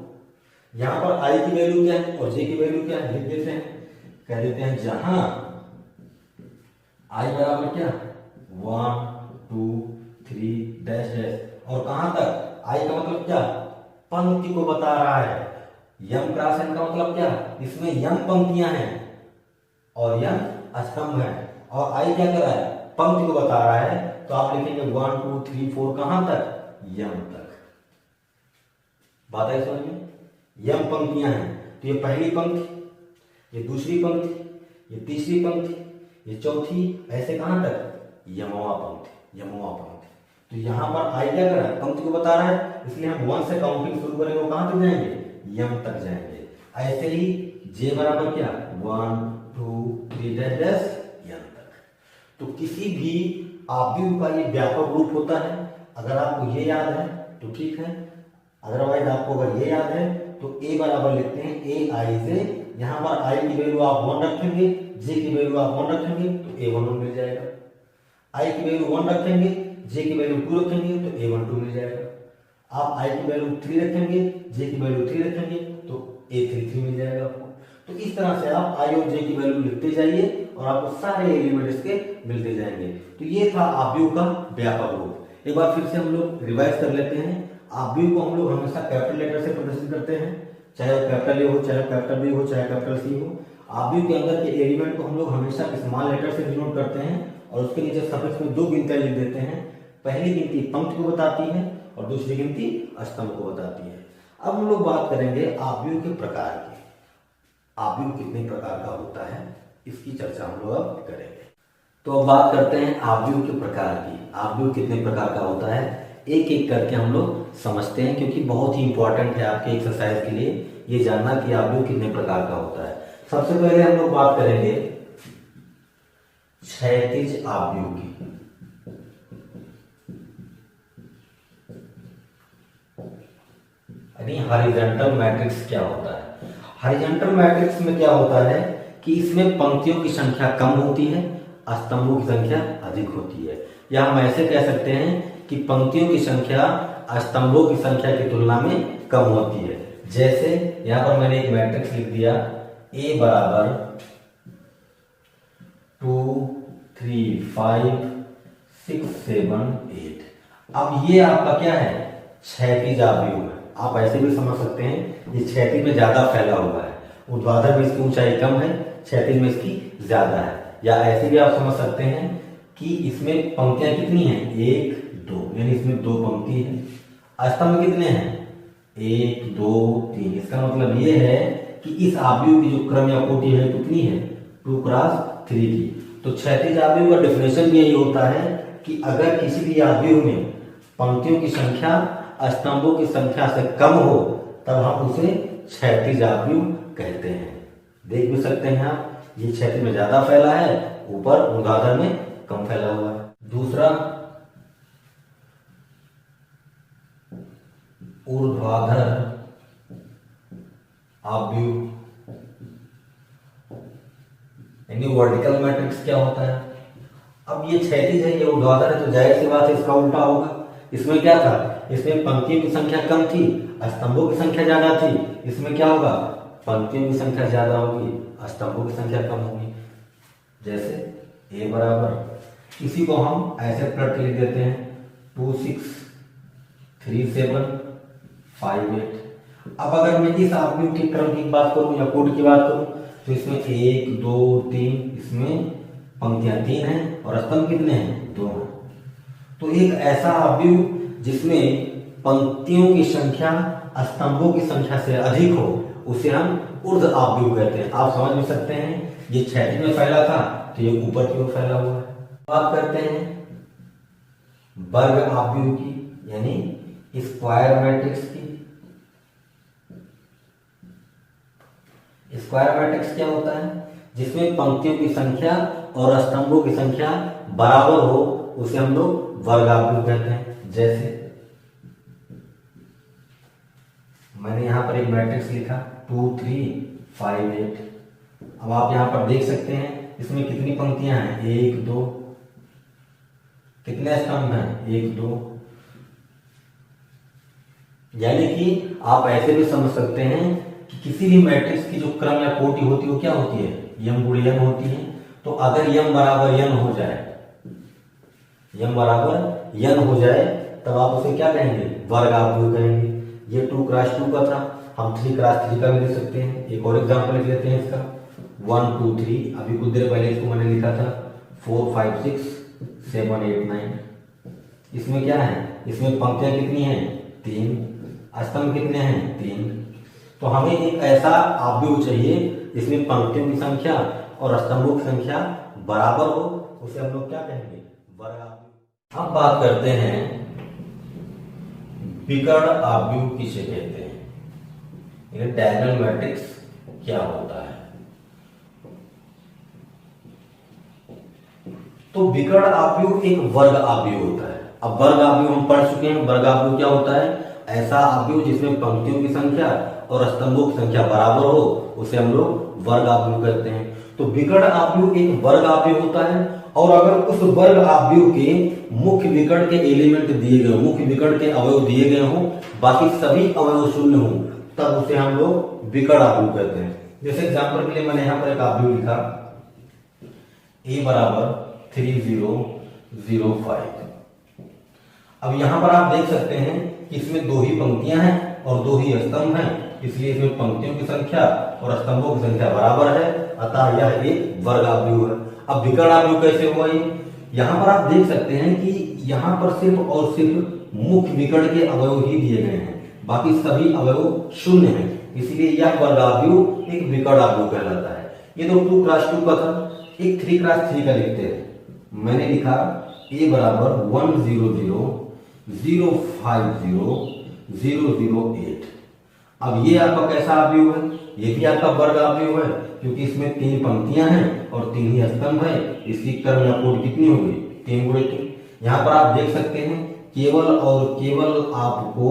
यहां पर आई की वैल्यू क्या है और जे की वैल्यू क्या है, लिख देते हैं, कह देते हैं जहां आई बराबर क्या 1 2 3 डैश डैश और कहां तक, आई का मतलब क्या, पंक्ति को बता रहा है। यम क्रॉस एन का मतलब क्या, इसमें यम पंक्तियां हैं और यम स्तंभ है और आई क्या कर रहा है, पंक्ति को बता रहा है। तो आप लिखेंगे 1 2 3 4 कहां तक, यम तक। बात है समझ में, यम पंक्तियां हैं। तो ये पहली पंक्ति, ये दूसरी पंक्ति, ये तीसरी पंक्ति, ये चौथी, ऐसे कहां तक, यमवा पंक्ति, यमवा पंक्ति। तो यहां पर आई क्या कर रहा है, पंक्ति को बता रहा है, इसलिए हम 1 से काउंटिंग शुरू करेंगे, वो कहां तक जाएंगे, यम तक जाएंगे। ऐसे ही जे बराबर क्या 1 2 3 डैश डैश यम तक। तो किसी भी आव्यूह का ये व्यापक रूप होता है। अगर आपको ये याद है तो ठीक है, अदरवाइज आपको अगर ये याद है तो ए बराबर लिखते हैं ए आई जे। यहां पर आई की वैल्यू आप 1 रखेंगे, जे की वैल्यू आप 1 रखेंगे तो A11 मिल जाएगा। आई की वैल्यू 1 रखेंगे, जे की वैल्यू 2 रखेंगे तो A12 मिल जाएगा। आप आई की वैल्यू 3 रखेंगे, जे की वैल्यू 3 रखेंगे तो A33 मिल जाएगा आपको। तो इस तरह से आप आई और जे की वैल्यू लिखते जाइए और आपको सारे एलिमेंट इसके मिलते जाएंगे। तो ये था आव्यूह का व्यापक रूप। एक बार फिर से हम लोग रिवाइज कर लेते हैं। आव्यूह को हम लोग हमेशा कैपिटल लेटर से प्रदर्शित करते हैं, चाहे वो कैपिटल ए हो, चाहे कैपिटल बी हो, चाहे कैपिटल सी हो। आव्यूह के अंदर के एलिमेंट को हम लोग हमेशा स्मॉल लेटर से डिनोट करते हैं और उसके नीचे सफिक्स में 2 गिनतियां लिख देते हैं। पहली गिनती पंक्ति को बताती है और दूसरी गिनती स्तंभ को बताती है। अब हम लोग बात करेंगे आव्यूह के प्रकार की। आव्यूह कितने प्रकार का होता है इसकी चर्चा हम लोग अब करेंगे। तो अब बात करते हैं आव्यूह के प्रकार की। आव्यूह कितने प्रकार का होता है एक एक करके हम लोग समझते हैं, क्योंकि बहुत ही इंपॉर्टेंट है आपके एक्सरसाइज के लिए ये जानना कि आव्यूह कितने प्रकार का होता है। सबसे पहले हम लोग बात करेंगे क्षैतिज आव्यूह की। यानी हॉरिजॉन्टल मैट्रिक्स क्या होता है। हॉरिजॉन्टल मैट्रिक्स में क्या होता है कि इसमें पंक्तियों की संख्या कम होती है, स्तंभों की संख्या अधिक होती है। या हम ऐसे कह सकते हैं कि पंक्तियों की संख्या स्तंभों की संख्या की तुलना में कम होती है। जैसे यहां पर मैंने एक मैट्रिक्स लिख दिया ए बराबर 2 3 5 6 7 8। अब ये आपका क्या है, क्षैतिज आव्यूह है। आप ऐसे भी समझ सकते हैं ये क्षैतिज में ज्यादा फैला हुआ है, ऊर्ध्वाधर में इसकी ऊंचाई कम है, क्षैतिज में इसकी ज्यादा है। या ऐसे भी आप समझ सकते हैं कि इसमें पंक्तियां कितनी हैं 1 2, यानी इसमें 2 पंक्ति है। स्तंभ कितने हैं 1 2 3। इसका मतलब ये है कि इस आव्यूह की जो क्रम या कोटि है कितनी है, 2 क्रॉस 3 की। तो क्षैतिज आव्यूह का डेफिनेशन भी यही होता है कि अगर किसी भी आव्यूह में पंक्तियों की संख्या स्तंभों की संख्या से कम हो तब हम उसे क्षैतिज आव्यूह कहते हैं। देख भी सकते हैं आप, ये क्षैतिज में ज्यादा फैला है, ऊपर ऊर्ध्वाधर में कम फैला हुआ है। दूसरा ऊर्ध्वाधर आव्यूह यानी वर्टिकल मैट्रिक्स क्या होता है। अब ये क्षैतिज है, ये ऊर्ध्वाधर है, तो जाहिर सी बात है इसका उल्टा होगा। इसमें क्या था, इसमें पंक्तियों की संख्या कम थी, स्तंभों की संख्या ज्यादा थी। इसमें क्या होगा, पंक्तियों की संख्या ज्यादा होगी, स्तंभों की संख्या कम होगी। जैसे a बराबर, इसी को हम ऐसे प्लट लिख देते हैं 2 6 3 7 5 8। अब अगर मैं इस आव्यूह के क्रम की बात करूं या कोड की बात करूं तो इसमें 1 2 3, इसमें पंक्तियां 3 हैं और स्तंभ कितने हैं, 2 हैं। तो एक ऐसा आव्यूह जिसमें पंक्तियों की संख्या स्तंभों की संख्या से अधिक हो उसे हम ऊर्ध्व आव्यूह कहते हैं। आप समझ भी सकते हैं, ये क्षैतिज में फैला था तो ये ऊपर की ओर फैला हुआ है। बात करते हैं वर्ग आव्यूह की, यानी स्क्वायर मैट्रिक्स की। स्क्वायर मैट्रिक्स क्या होता है, जिसमें पंक्तियों की संख्या और स्तंभों की संख्या बराबर हो उसे हम लोग वर्ग आव्यूह कहते हैं। जैसे मैंने यहां पर एक मैट्रिक्स लिखा 2 3 5 8। अब आप यहां पर देख सकते हैं इसमें कितनी पंक्तियां हैं, 1 2, कितने स्तंभ हैं, 1 2। यानी कि आप ऐसे भी समझ सकते हैं कि किसी भी मैट्रिक्स की जो क्रम या कोटि होती है वो क्या होती है, यम गुणित यन होती है। तो अगर यम बराबर यन हो जाए, यम बराबर यन हो जाए तब आप उसे क्या कहेंगे, वर्ग आव्यूह कहेंगे। ये 2 क्रॉस 2 का था, हम 3 क्रॉस 3 का भी लिख सकते हैं। एक और एग्जांपल लिख लेते हैं इसका 1 2 3। अभी कुछ देर पहले इसको मैंने लिखा था 4 5 6 7 8 9। इसमें क्या है, इसमें पंक्तियां कितनी हैं, 3, स्तंभ कितने हैं, 3। तो हमें एक ऐसा आव्यूह चाहिए जिसमें पंक्तियों की संख्या और स्तंभों की संख्या बराबर हो, उसे हम लोग क्या कहेंगे, वर्ग आव्यूह। अब बात करते हैं विकर्ण आव्यूह किसे कहते हैं, यानी डायगोनल मैट्रिक्स क्या होता है। तो विकर्ण आव्यूह एक वर्ग आव्यूह होता है। अब वर्ग आव्यूह हम पढ़ चुके हैं। वर्ग आव्यूह क्या होता है, ऐसा आव्यूह जिसमें पंक्तियों की संख्या और स्तंभों की संख्या बराबर हो उसे हम लोग वर्ग आव्यूह कहते हैं। तो विकर्ण आव्यूह एक वर्ग आव्यूह होता है, और अगर उस वर्ग आव्यूह के मुख्य विकर्ण के एलिमेंट दिए गए, मुख्य विकर्ण के अवयव दिए गए हों, बाकी सभी अवयव शून्य हों, तब उसे हम लोग विकर्ण आव्यूह कहते हैं। जैसे एग्जांपल के लिए मैंने यहां पर एक आव्यूह लिखा a बराबर 3 0 0 5। अब यहां पर आप देख सकते हैं कि इसमें 2 ही पंक्तियां हैं और 2 ही स्तंभ हैं, इसलिए इसमें पंक्तियों की संख्या और स्तंभों की संख्या बराबर है, अतः यह एक वर्ग आव्यूह है। अब विकर्ण आव्यूह कैसे हुआ ये, यहां पर आप देख सकते हैं कि यहां पर सिर्फ और सिर्फ मुख्य विकर्ण के अवयव ही दिए गए हैं, बाकी सभी अवयव शून्य हैं, इसलिए यह वर्ग आव्यूह एक विकर्ण आव्यूह कहलाता है। ये तो 2 क्रॉस 2 का था, एक 3 क्रॉस 3 का लिखते हैं। मैंने लिखा a बराबर 1 0 0 0 5 0 0 0 8। अब ये आपका कैसा आव्यूह है, ये भी आपका वर्ग आव्यूह है, क्योंकि इसमें 3 पंक्तियां हैं और 3 ही स्तंभ है, इसकी क्रम या कोटि कितनी होगी, 3 गुणित 3। यहाँ पर आप देख सकते हैं केवल और केवल आपको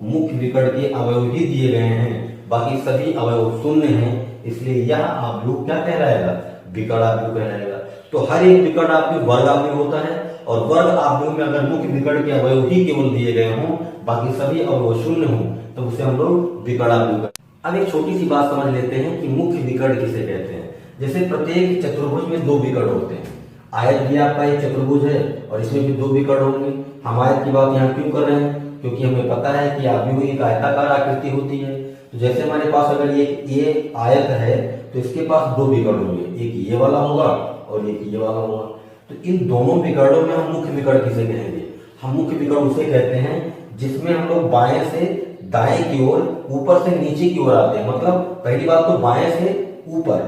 मुख्य विकर्ण के अवयव ही दिए गए हैं, बाकी सभी अवयव शून्य हैं, इसलिए यह आव्यूह क्या कहलाएगा, विकर्ण आव्यूह कहलाएगा। तो हर एक विकर्ण आव्यूह वर्ग आव्यूह होता है, और वर्ग आव्यूह में अगर मुख्य विकर्ण के अवयव ही केवल दिए गए हों, बाकी सभी अवयव शून्य हों, तो उसे हम लोग विकर्ण आव्यूह कहते हैं। अब एक छोटी सी बात समझ लेते हैं कि मुख्य विकर्ण किसे कहते हैं। जैसे प्रत्येक चतुर्भुज में 2 विकर्ण होते हैं। आयत भी आपका एक चतुर्भुज है और इसमें भी 2 विकर्ण होंगे। हम आयत की बात यहाँ क्यों कर रहे हैं, क्योंकि हमें पता है कि आव्यूह एक आयताकार आकृति होती है। तो जैसे हमारे पास अगर ये आयत है तो इसके पास 2 विकर्ण होंगे, एक ये वाला होगा और एक ये वाला होगा। तो इन दोनों विकर्णों में हम मुख्य विकर्ण किसे कहेंगे, हम मुख्य विकर्ण उसे कहते हैं जिसमें हम लोग बाएं से दाएं की ओर ऊपर से नीचे की ओर आते हैं। मतलब पहली बात तो बाएं से ऊपर,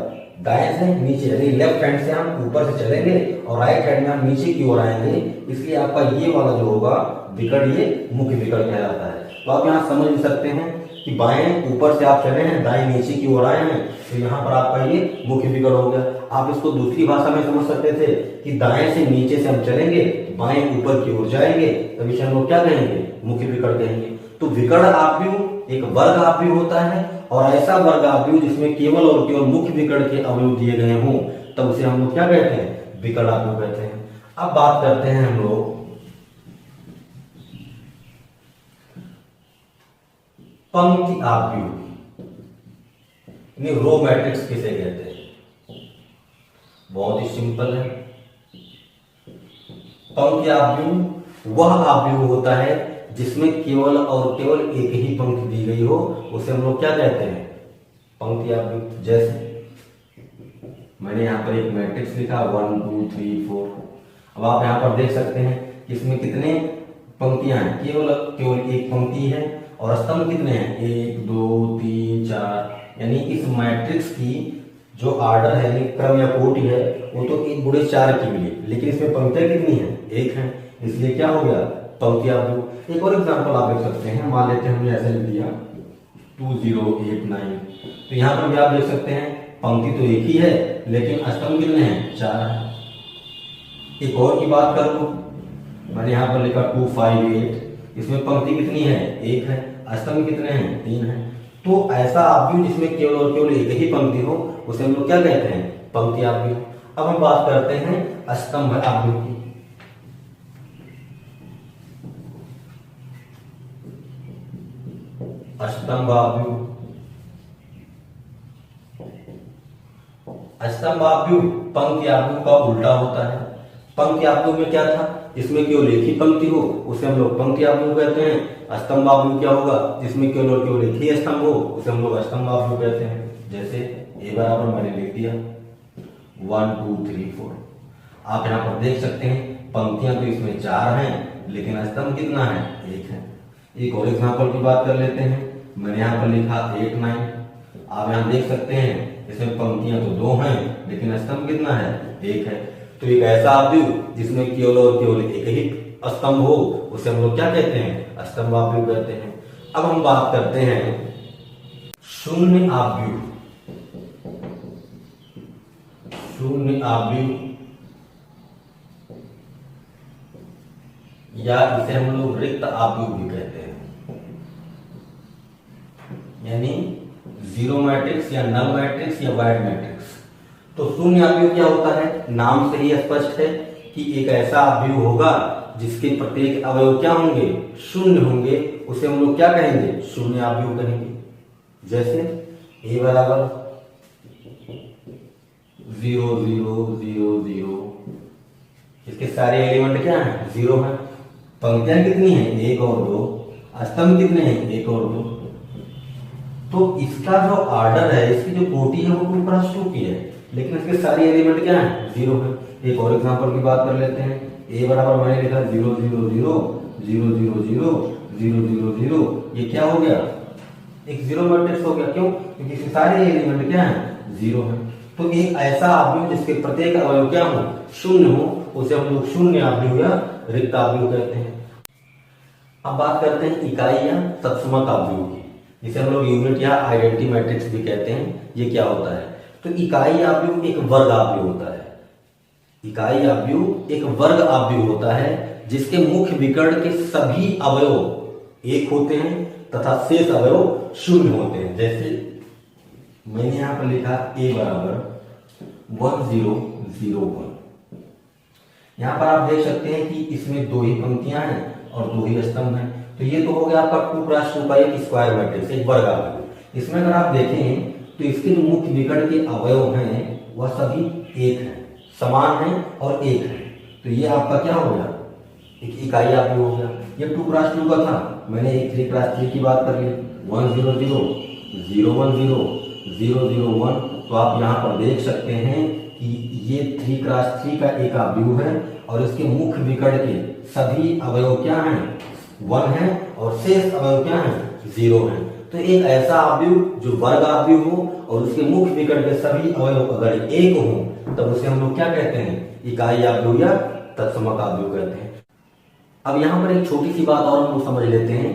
दाएं से नीचे, यानी लेफ्ट हैंड से हम ऊपर से चलेंगे और राइट हैंड में हम नीचे की ओर आएंगे, इसलिए आपका ये वाला जो होगा विकर्ण, ये मुख्य विकर्ण कहलाता है। तो आप यहाँ समझ भी सकते हैं कि बाएं ऊपर से आप चले हैं, दाएं नीचे की ओर आए हैं, तो यहाँ पर आपका ये मुख्य विकर्ण हो गया। आप इसको दूसरी भाषा में समझ सकते थे कि दाएं से नीचे से हम चलेंगे, बाएं ऊपर की ओर जाएंगे, तभी से हम लोग क्या कहेंगे, मुख्य विकर्ण कहेंगे। तो विकर्ण आव्यूह एक वर्ग आव्यूह होता है, और ऐसा वर्ग आव्यूह जिसमें केवल और केवल मुख्य विकर्ण के अवयव दिए गए हों, तब उसे हम लोग क्या कहते हैं, विकर्ण आव्यूह कहते हैं। अब बात करते हैं हम लोग पंक्ति आव्यूह, रो मैट्रिक्स किसे कहते हैं। बहुत ही सिंपल है। पंक्ति आव्यूह वह आव्यूह होता है जिसमें केवल और केवल एक ही पंक्ति दी गई हो, उसे हम लोग क्या कहते हैं, पंक्ति आव्यूह। जैसे मैंने यहाँ पर एक मैट्रिक्स लिखा 1 2 3 4। अब आप यहाँ पर देख सकते हैं कि इसमें कितने पंक्तियां हैं, केवल केवल एक पंक्ति है, और स्तंभ कितने हैं, 1 2 3 4। यानी इस मैट्रिक्स की जो आर्डर है, यानी क्रम या कोटि है, वो तो 1 गुणे 4 की मिली, लेकिन इसमें पंक्तियां कितनी है, 1 है, इसलिए क्या हो गया, पंक्ति आव्यूह। एक और एग्जांपल आप देख सकते हैं, मान लेते हैं हमने ऐसे लिख दिया 2089। तो यहाँ पर भी आप देख सकते हैं पंक्ति तो एक ही है, लेकिन स्तंभ कितने हैं, 4 है। एक और की बात कर लो, मैंने यहाँ पर लिखा 258, इसमें पंक्ति कितनी है, 1 है, स्तंभ कितने हैं, 3 है। तो ऐसा आव्यूह जिसमें केवल और केवल एक ही पंक्ति हो, उसे हम लोग क्या कहते हैं, पंक्ति आव्यूह। अब हम बात करते हैं स्तंभ आव्यूह की। स्तंभ आव्यूह, स्तंभ आव्यूह पंक्ति आव्यूह का उल्टा होता है। पंक्ति आव्यूह में क्या था, इसमें केवल एक ही पंक्ति हो, उसे हम लोग पंक्ति आव्यूह कहते हैं। स्तंभ आव्यूह क्या होगा, जिसमें केवल और केवल एक ही स्तंभ हो, उसे हम लोग स्तंभ आव्यूह कहते हैं। जैसे ए बराबर मैंने लिख दिया 1 2 3 4। आप यहाँ पर देख सकते हैं पंक्तियां तो इसमें 4 हैं, लेकिन स्तंभ कितना है, 1 है। एक और एग्जांपल की बात कर लेते हैं, मैंने यहाँ पर लिखा 8 9। आप यहाँ देख सकते हैं इसमें पंक्तियां तो 2 हैं, लेकिन स्तंभ कितना है, 1 है। तो एक ऐसा आव्यूह जिसमें केवल और केवल एक ही स्तंभ हो, उसे हम लोग क्या कहते हैं, स्तंभ आव्यूह कहते हैं। अब हम बात करते हैं शून्य आव्यूह। शून्य आव्यूह, या इसे हम लोग रिक्त आव्यूह भी कहते हैं, यानी जीरो मैट्रिक्स या नल मैट्रिक्स या वाइड मैट्रिक्स। तो शून्य आव्यूह क्या होता है, नाम से ही स्पष्ट है कि एक ऐसा आव्यूह होगा जिसके प्रत्येक अवयव क्या होंगे, शून्य होंगे, उसे हम लोग क्या कहेंगे, शून्य आव्यूह कहेंगे। जैसे ए बराबर 0 0 0 0, इसके सारे एलिमेंट क्या हैं, 0 हैं। पंक्तियां कितनी हैं, 1 और 2, स्तंभ कितने हैं, 1 और 2। तो इसका जो आर्डर है, इसकी जो कोटि है, वो 2 की है, लेकिन इसके सारे एलिमेंट क्या हैं, 0 है। एक और एग्जांपल की बात कर लेते हैं, ए बराबर मैंने लिखा 0 0 0 0 0 0 0 0 0। ये क्या हो गया, एक जीरो मैट्रिक्स हो गया। क्यों, क्योंकि इसके सारे एलिमेंट क्या हैं, 0 है। तो एक ऐसा आव्यूह जिसके प्रत्येक अवयव क्या हो, शून्य हो, उसे हम लोग शून्य आव्यूह या रिक्त आव्यूह कहते हैं। अब बात करते हैं इकाई या तत्समक आव्यूह की, जिसे हम लोग यूनिट या आइडेंटिटी मैट्रिक्स भी कहते हैं। ये क्या होता है, तो इकाई आव्यूह एक वर्ग आव्यूह होता है। इकाई आव्यूह एक वर्ग आव्यूह होता है जिसके मुख्य विकर्ण के सभी अवयव 1 होते हैं तथा शेष अवयव 0 होते हैं। जैसे मैंने यहां पर लिखा ए बराबर 1 0 0 1। यहां पर आप देख सकते हैं कि इसमें 2 ही पंक्तियां हैं और 2 ही स्तंभ हैं। तो ये तो हो गया आपका 2x2 का एक स्क्वायर मैट्रिक्स, एक वर्ग आव्यूह। इसमें अगर आप देखें तो इसके जो मुख्य विकर्ण के अवयव हैं वह सभी 1 हैं, समान हैं और 1 है। तो ये आपका क्या हो गया, एक इकाई आव्यूह हो गया। ये 2x2 का था, मैंने एक 3x3 की बात कर ली, 1 0 0 0 1 0 0 0 1। तो आप यहाँ पर देख सकते हैं कि ये 3x3 का एक आव्यूह है और इसके मुख्य विकर्ण के सभी अवयव क्या हैं, 1 है और शेष अवयव क्या हैं, जीरो है। तो एक ऐसा अवयव जो वर्ग अवयव हो और उसके मुख्य विकर्ण के सभी अवयव अगर एक हो तब उसे हम लोग क्या कहते हैं, इकाई अवयव या तत्समक अवयव कहते हैं। अब यहाँ पर एक छोटी सी बात और हम लोग समझ लेते हैं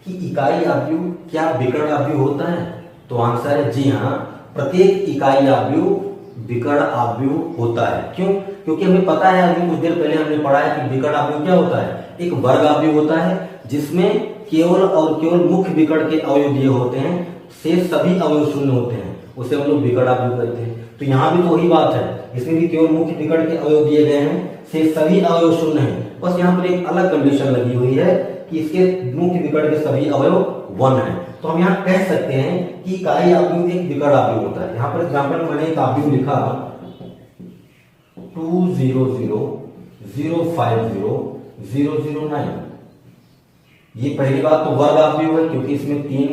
कि इकाई अवयव क्या विकर्ण अवयव होता है। तो आंसर है जी हाँ, प्रत्येक इकाई अवयव विकर्ण अवयव होता है। क्यों? क्योंकि हमें पता है, अभी कुछ देर पहले हमने पढ़ा है कि विकर्ण अवयव क्या होता है, एक वर्ग अवयव होता है जिसमें केवल और केवल मुख्य विकर्ण के अवयव दिए होते हैं, शेष सभी अवयव शून्य होते हैं, उसे हम लोग विकर्ण अवयव कहते हैं। तो यहाँ भी तो वही बात है, इसमें भी केवल मुख्य विकर्ण के अवयव दिए गए हैं, शेष सभी अवयव शून्य हैं। बस यहाँ पर एक अलग कंडीशन लगी हुई है कि इसके मुख्य विकर्ण के सभी अवयव 1 है। तो हम यहाँ कह सकते हैं कि इकाई अवयव एक विकर्ण अवयव होता है। यहाँ पर एग्जाम्पल मैंने एक अवयव लिखा 200,050,009। ये पहली बात तो वर्ग अवयव है क्योंकि इसमें 3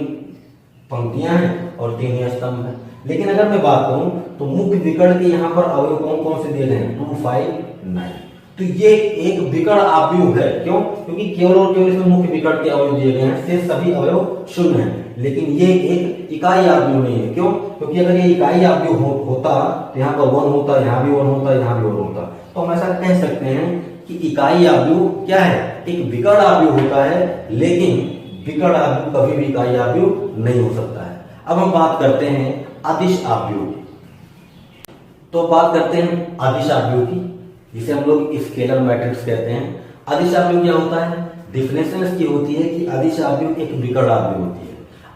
पंक्तियां हैं और 3 ही स्तंभ है। लेकिन अगर मैं बात करूं तो मुख्य विकर्ण के यहाँ पर अवयव कौन कौन से दिए गए हैं, 259। तो ये एक विकर्ण अवयव है। क्यों? क्योंकि केवल और केवल इसमें मुख्य विकर्ण के अवयव दिए गए हैं, शेष सभी अवयव शून्य हैं। लेकिन ये एक इकाई अवयव नहीं है। क्यों? क्योंकि अगर ये इकाई अवयव होता तो यहाँ पर 1 होता, यहाँ भी 1 होता, यहाँ भी 1 होता। तो हम ऐसा कह सकते हैं कि इकाई अवयव क्या है, एक विकर्ण अवयव होता है, लेकिन विकर्ण अवयव कभी भी इकाई अवयव नहीं हो सकता है। अब हम बात करते हैं अदिश अवयव। तो बात करते हैं अदिश अवयव की, जिसे हम लोग स्केलर मैट्रिक्स कहते हैं। अदिश अवयव क्या होता है, डेफिनेशन इसकी होती है कि अदिश अवयव एक विकर्ण अवयव होती है।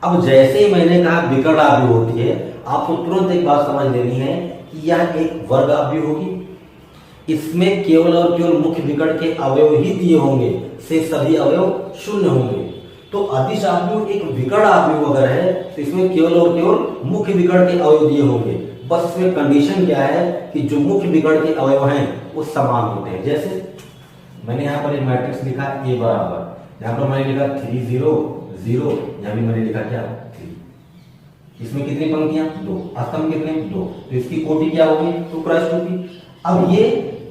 अब जैसे ही मैंने कहा विकर्ण अवयव होती है, आपको तुरंत एक बात समझ लेनी है कि यह एक वर्ग अवयव होगी, इसमें केवल और केवल मुख्य विकर्ण के अवयव ही दिए होंगे, से सभी अवयव शून्य होंगे। तो अदिश अवयव एक विकर्ण अवयव अगर है तो इसमें केवल और केवल मुख्य विकर्ण के अवयव दिए होंगे। बस इसमें कंडीशन क्या है कि जो मुख्य विकर्ण के अवयव हैं वो समान होते हैं। जैसे मैंने यहाँ पर एक मैट्रिक्स लिखा A बराबर, यहाँ पर मैंने लिखा 3 0 0, यहाँ भी मैंने लिखा क्या 3। इसमें कितनी पंक्तियां, 2, स्तंभ कितने, 2। तो इसकी कोटि क्या होगी, 2 × 2। अब ये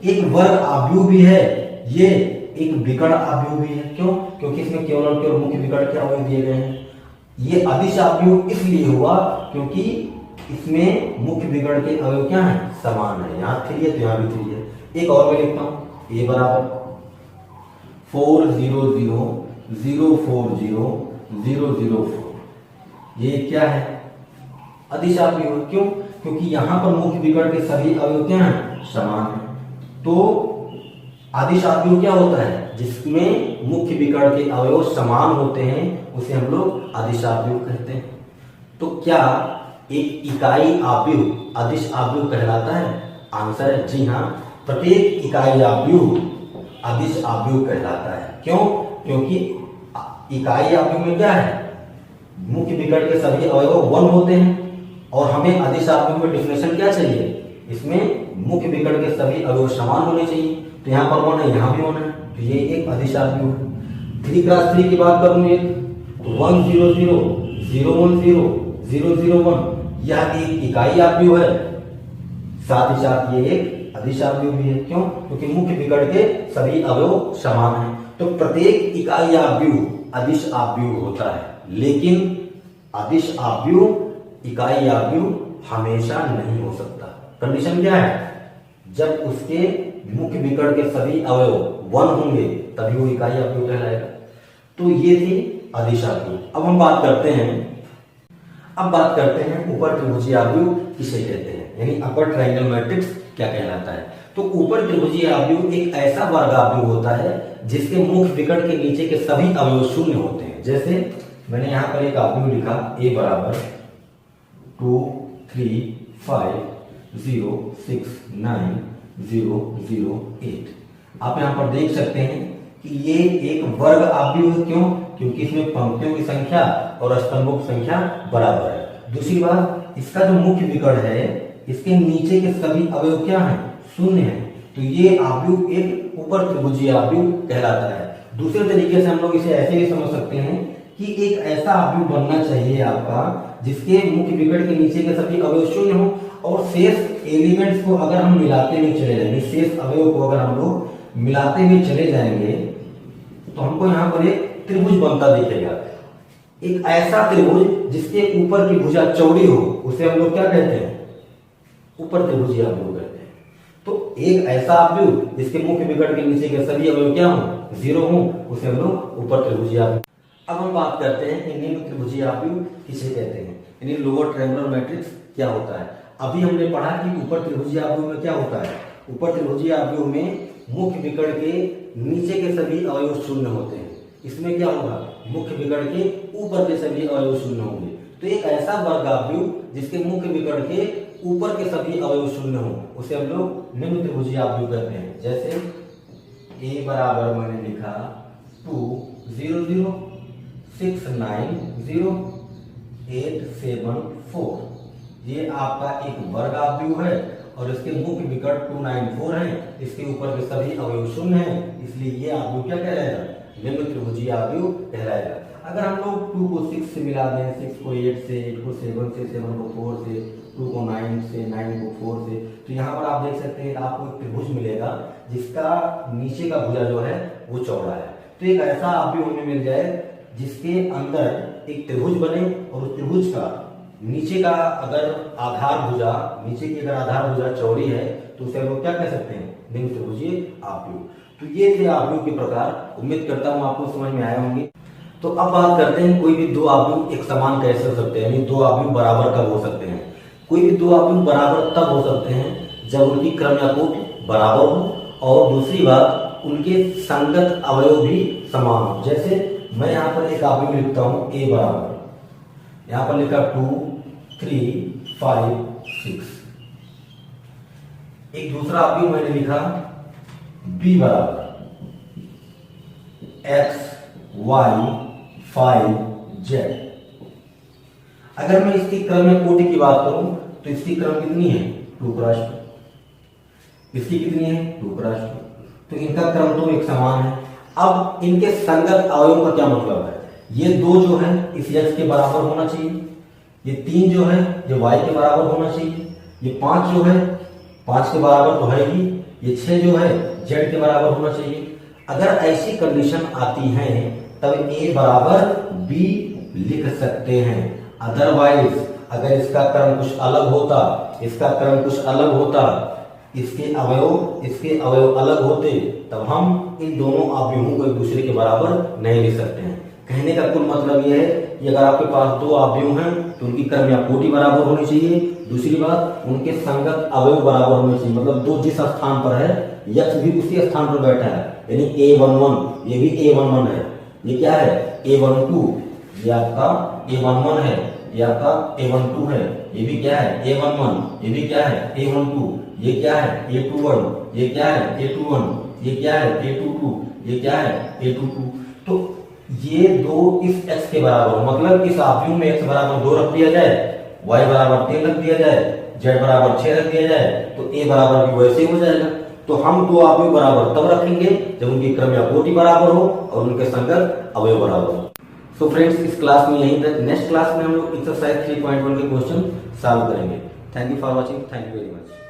एक वर्ग अवयव भी है, ये एक विकर्ण अवयव भी है। क्यों? क्योंकि इसमें केवल और केवल मुख्य विकर्ण के अवयव दिए गए हैं। ये अदिश अवयव इसलिए हुआ क्योंकि इसमें मुख्य विकर्ण के अवयव क्या हैं, समान है। यहाँ 3 है तो यहाँ भी 3 है। एक और मैं लिखता हूँ A बराबर 4 0 0 0 4 0 0 0 4। ये क्या है, अदिश अवयव। क्यों? क्योंकि यहाँ पर मुख्य विकर्ण के सभी अवयव क्या हैं, समान है। तो अदिश अवयव क्या होता है, जिसमें मुख्य विकर्ण के अवयव समान होते हैं, उसे हम लोग अदिश अवयव कहते हैं। तो क्या एक इकाई अवयव अदिश अवयव कहलाता है? आंसर है जी हाँ, प्रत्येक इकाई अवयव अदिश अवयव कहलाता है। क्यों? क्योंकि इकाई अवयव में क्या है, मुख्य विकर्ण के सभी अवयव 1 होते हैं और हमें अदिश अवयव में डेफिनेशन क्या चाहिए, इसमें मुख्य विकर्ण के सभी अवयव समान होने चाहिए। तो यहाँ पर 1 है, यहाँ भी 1 है, तो ये एक अदिश अवयव है। 3 × 3 की बात करूं एक, तो 1 0 0 0 1 0 0 0 1, यह एक इकाई अवयव है, साथ ही साथ ये एक अदिश अवयव भी है। क्यों? क्योंकि मुख्य विकर्ण के सभी अवयव समान हैं। तो प्रत्येक इकाई अवयव अदिश अवयव होता है, लेकिन अदिश अवयव इकाई अवयव हमेशा नहीं हो सकता। कंडीशन क्या है, जब उसके मुख्य विकर्ण के सभी अवयव 1 होंगे तभी वो इकाई अवयव कहलाएगा। तो ये थी अदिश अवयव। अब हम बात करते हैं ऊपर त्रिभुजीय अवयव किसे कहते हैं, यानी अपर ट्रायंगल मैट्रिक्स क्या कहलाता है। तो ऊपर त्रिभुजीय अवयव एक ऐसा वर्ग अवयव होता है जिसके मुख्य विकर्ण के नीचे के सभी अवयव शून्य होते हैं। जैसे मैंने यहाँ पर एक अवयव लिखा A बराबर 2 3 5 0 6 9 0 0 8। आप यहाँ पर देख सकते हैं कि ये एक वर्ग अवयव है। क्यों? क्योंकि इसमें पंक्तियों की संख्या और स्तंभों की संख्या बराबर है। दूसरी बात, इसका जो मुख्य विकर्ण है इसके नीचे के सभी अवयव क्या हैं, शून्य है। तो ये अवयव एक ऊपर त्रिभुजीय अवयव कहलाता है। दूसरे तरीके से हम लोग इसे ऐसे भी समझ सकते हैं कि एक ऐसा अवयव बनना चाहिए आपका जिसके मुख्य विकर्ण के नीचे के सभी अवयव शून्य हो और शेष एलिमेंट्स को अगर हम मिलाते हुए चले जाएंगे, शेष अवयव को अगर हम लोग मिलाते हुए चले जाएंगे तो हमको यहाँ पर एक त्रिभुज बनता दिखेगा। एक ऐसा त्रिभुज जिसके ऊपर की भुजा चौड़ी हो उसे हम लोग क्या कहते हैं? ऊपर त्रिभुजीय अवयव कहते हैं। तो एक ऐसा अवयव जिसके मुख्य विकर्ण के नीचे के सभी अवयव क्या हो? 0 हो, उसे हम लोग ऊपर त्रिभुजीय अवयव। अब हम बात करते हैं कि निम्न त्रिभुजीय अवयव किसे कहते हैं, यानी लोअर ट्रायंगुलर मैट्रिक्स क्या होता है। अभी हमने पढ़ा कि ऊपर त्रिभुजीय अवयव में क्या होता है। ऊपर त्रिभुजीय अवयव में मुख्य विकर्ण के नीचे के सभी अवयव शून्य होते हैं। इसमें क्या होगा? मुख्य विकर्ण के ऊपर के सभी अवयव शून्य होंगे। तो एक ऐसा वर्ग अवयव जिसके मुख्य विकर्ण के ऊपर के सभी अवयव शून्य हो उसे हम लोग निम्न त्रिभुजीय अवयव कहते हैं। जैसे a बराबर मैंने लिखा 2 0 0 6 9 0 8 7 4, ये आपका एक वर्ग अवयव है और इसके मुख्य विकर्ण 2 9 4 है। इसके ऊपर के सभी अवयव शून्य हैं, इसलिए ये अवयव क्या कहलाएगा? निम्न त्रिभुजीय अवयव कहलाएगा। अगर हम लोग 2 को 6 से मिला दें, 6 को 8 से, 8 को 7 से, 7 को 4 से, 2 को 9 से, 9 को 4 से, तो यहाँ पर आप देख सकते हैं आपको एक त्रिभुज मिलेगा जिसका नीचे का भुजा जो है वो चौड़ा है। तो एक ऐसा अवयव हमें मिल जाए जिसके अंदर एक त्रिभुज बने और उस त्रिभुज का नीचे का अगर आधार भुजा, नीचे की अगर आधार भुजा चौड़ी है तो उसे हम लोग क्या कह सकते हैं? निम्न त्रिभुजीय अवयव। तो ये थे अवयव के प्रकार। उम्मीद करता हूँ आपको समझ में आए होंगे। तो अब बात करते हैं कोई भी दो अवयव एक समान कैसे हो सकते हैं, यानी दो अवयव बराबर कब हो सकते हैं। कोई भी दो अवयव बराबर तब हो सकते हैं जब उनकी क्रम या कोटि बराबर हो और दूसरी बात उनके संगत अवयव भी समान हो। जैसे मैं यहाँ पर एक अवयव लिखता हूँ a बराबर, यहाँ पर लिखा 2 3 5 6। एक दूसरा अवयव मैंने लिखा b बराबर x y 5 z। अगर मैं इसकी क्रम या कोटि की बात करूं तो इसकी क्रम कितनी है? 2 क्रॉस 2। इसकी कितनी है? 2 क्रॉस 2। तो इनका क्रम तो एक समान है। अब इनके संगत अवयव का क्या मतलब है? ये 2 जो है इस x के बराबर होना चाहिए, ये 3 जो है ये y के बराबर होना चाहिए, ये 5 जो है 5 के बराबर तो है ही, ये 6 जो है z के बराबर होना चाहिए। अगर ऐसी कंडीशन आती है तब a बराबर b लिख सकते हैं। अदरवाइज अगर इसका क्रम कुछ अलग होता, इसका क्रम कुछ अलग होता, इसके अवयव अलग होते, तब हम इन दोनों अवयवों को एक दूसरे के बराबर नहीं लिख सकते हैं। कहने का कुल मतलब यह है कि अगर आपके पास दो अवयव हैं तो उनकी क्रम या कोटि बराबर होनी चाहिए। दूसरी बात उनके संगत अवयव बराबर होने चाहिए, मतलब दो जिस स्थान पर है यक्ष भी उसी स्थान पर बैठा है, यानी a11 ये भी a11 है, ये क्या है? a12 ये आपका a11 है, ये आपका a12 है, ये भी क्या है? a11 ये भी क्या है? a12 ये क्या है? a21 ये क्या है? a21 ये क्या है? a22 ये क्या है? a22। तो ये दो इस x के बराबर हो, मतलब इस अवयव में x बराबर 2 रख दिया जाए, y बराबर 3 रख दिया जाए, z बराबर 6 रख दिया जाए, तो a बराबर भी वैसे हो जाएगा। तो हम दो अवयव बराबर तब रखेंगे जब उनकी क्रम या कोटि बराबर हो और उनके संगत अवयव बराबर हो। सो फ्रेंड्स, इस क्लास में यहीं तक। नेक्स्ट क्लास में हम लोग एक्सरसाइज 3.1 के क्वेश्चन सॉल्व करेंगे। Thank you for watching. Thank you very much.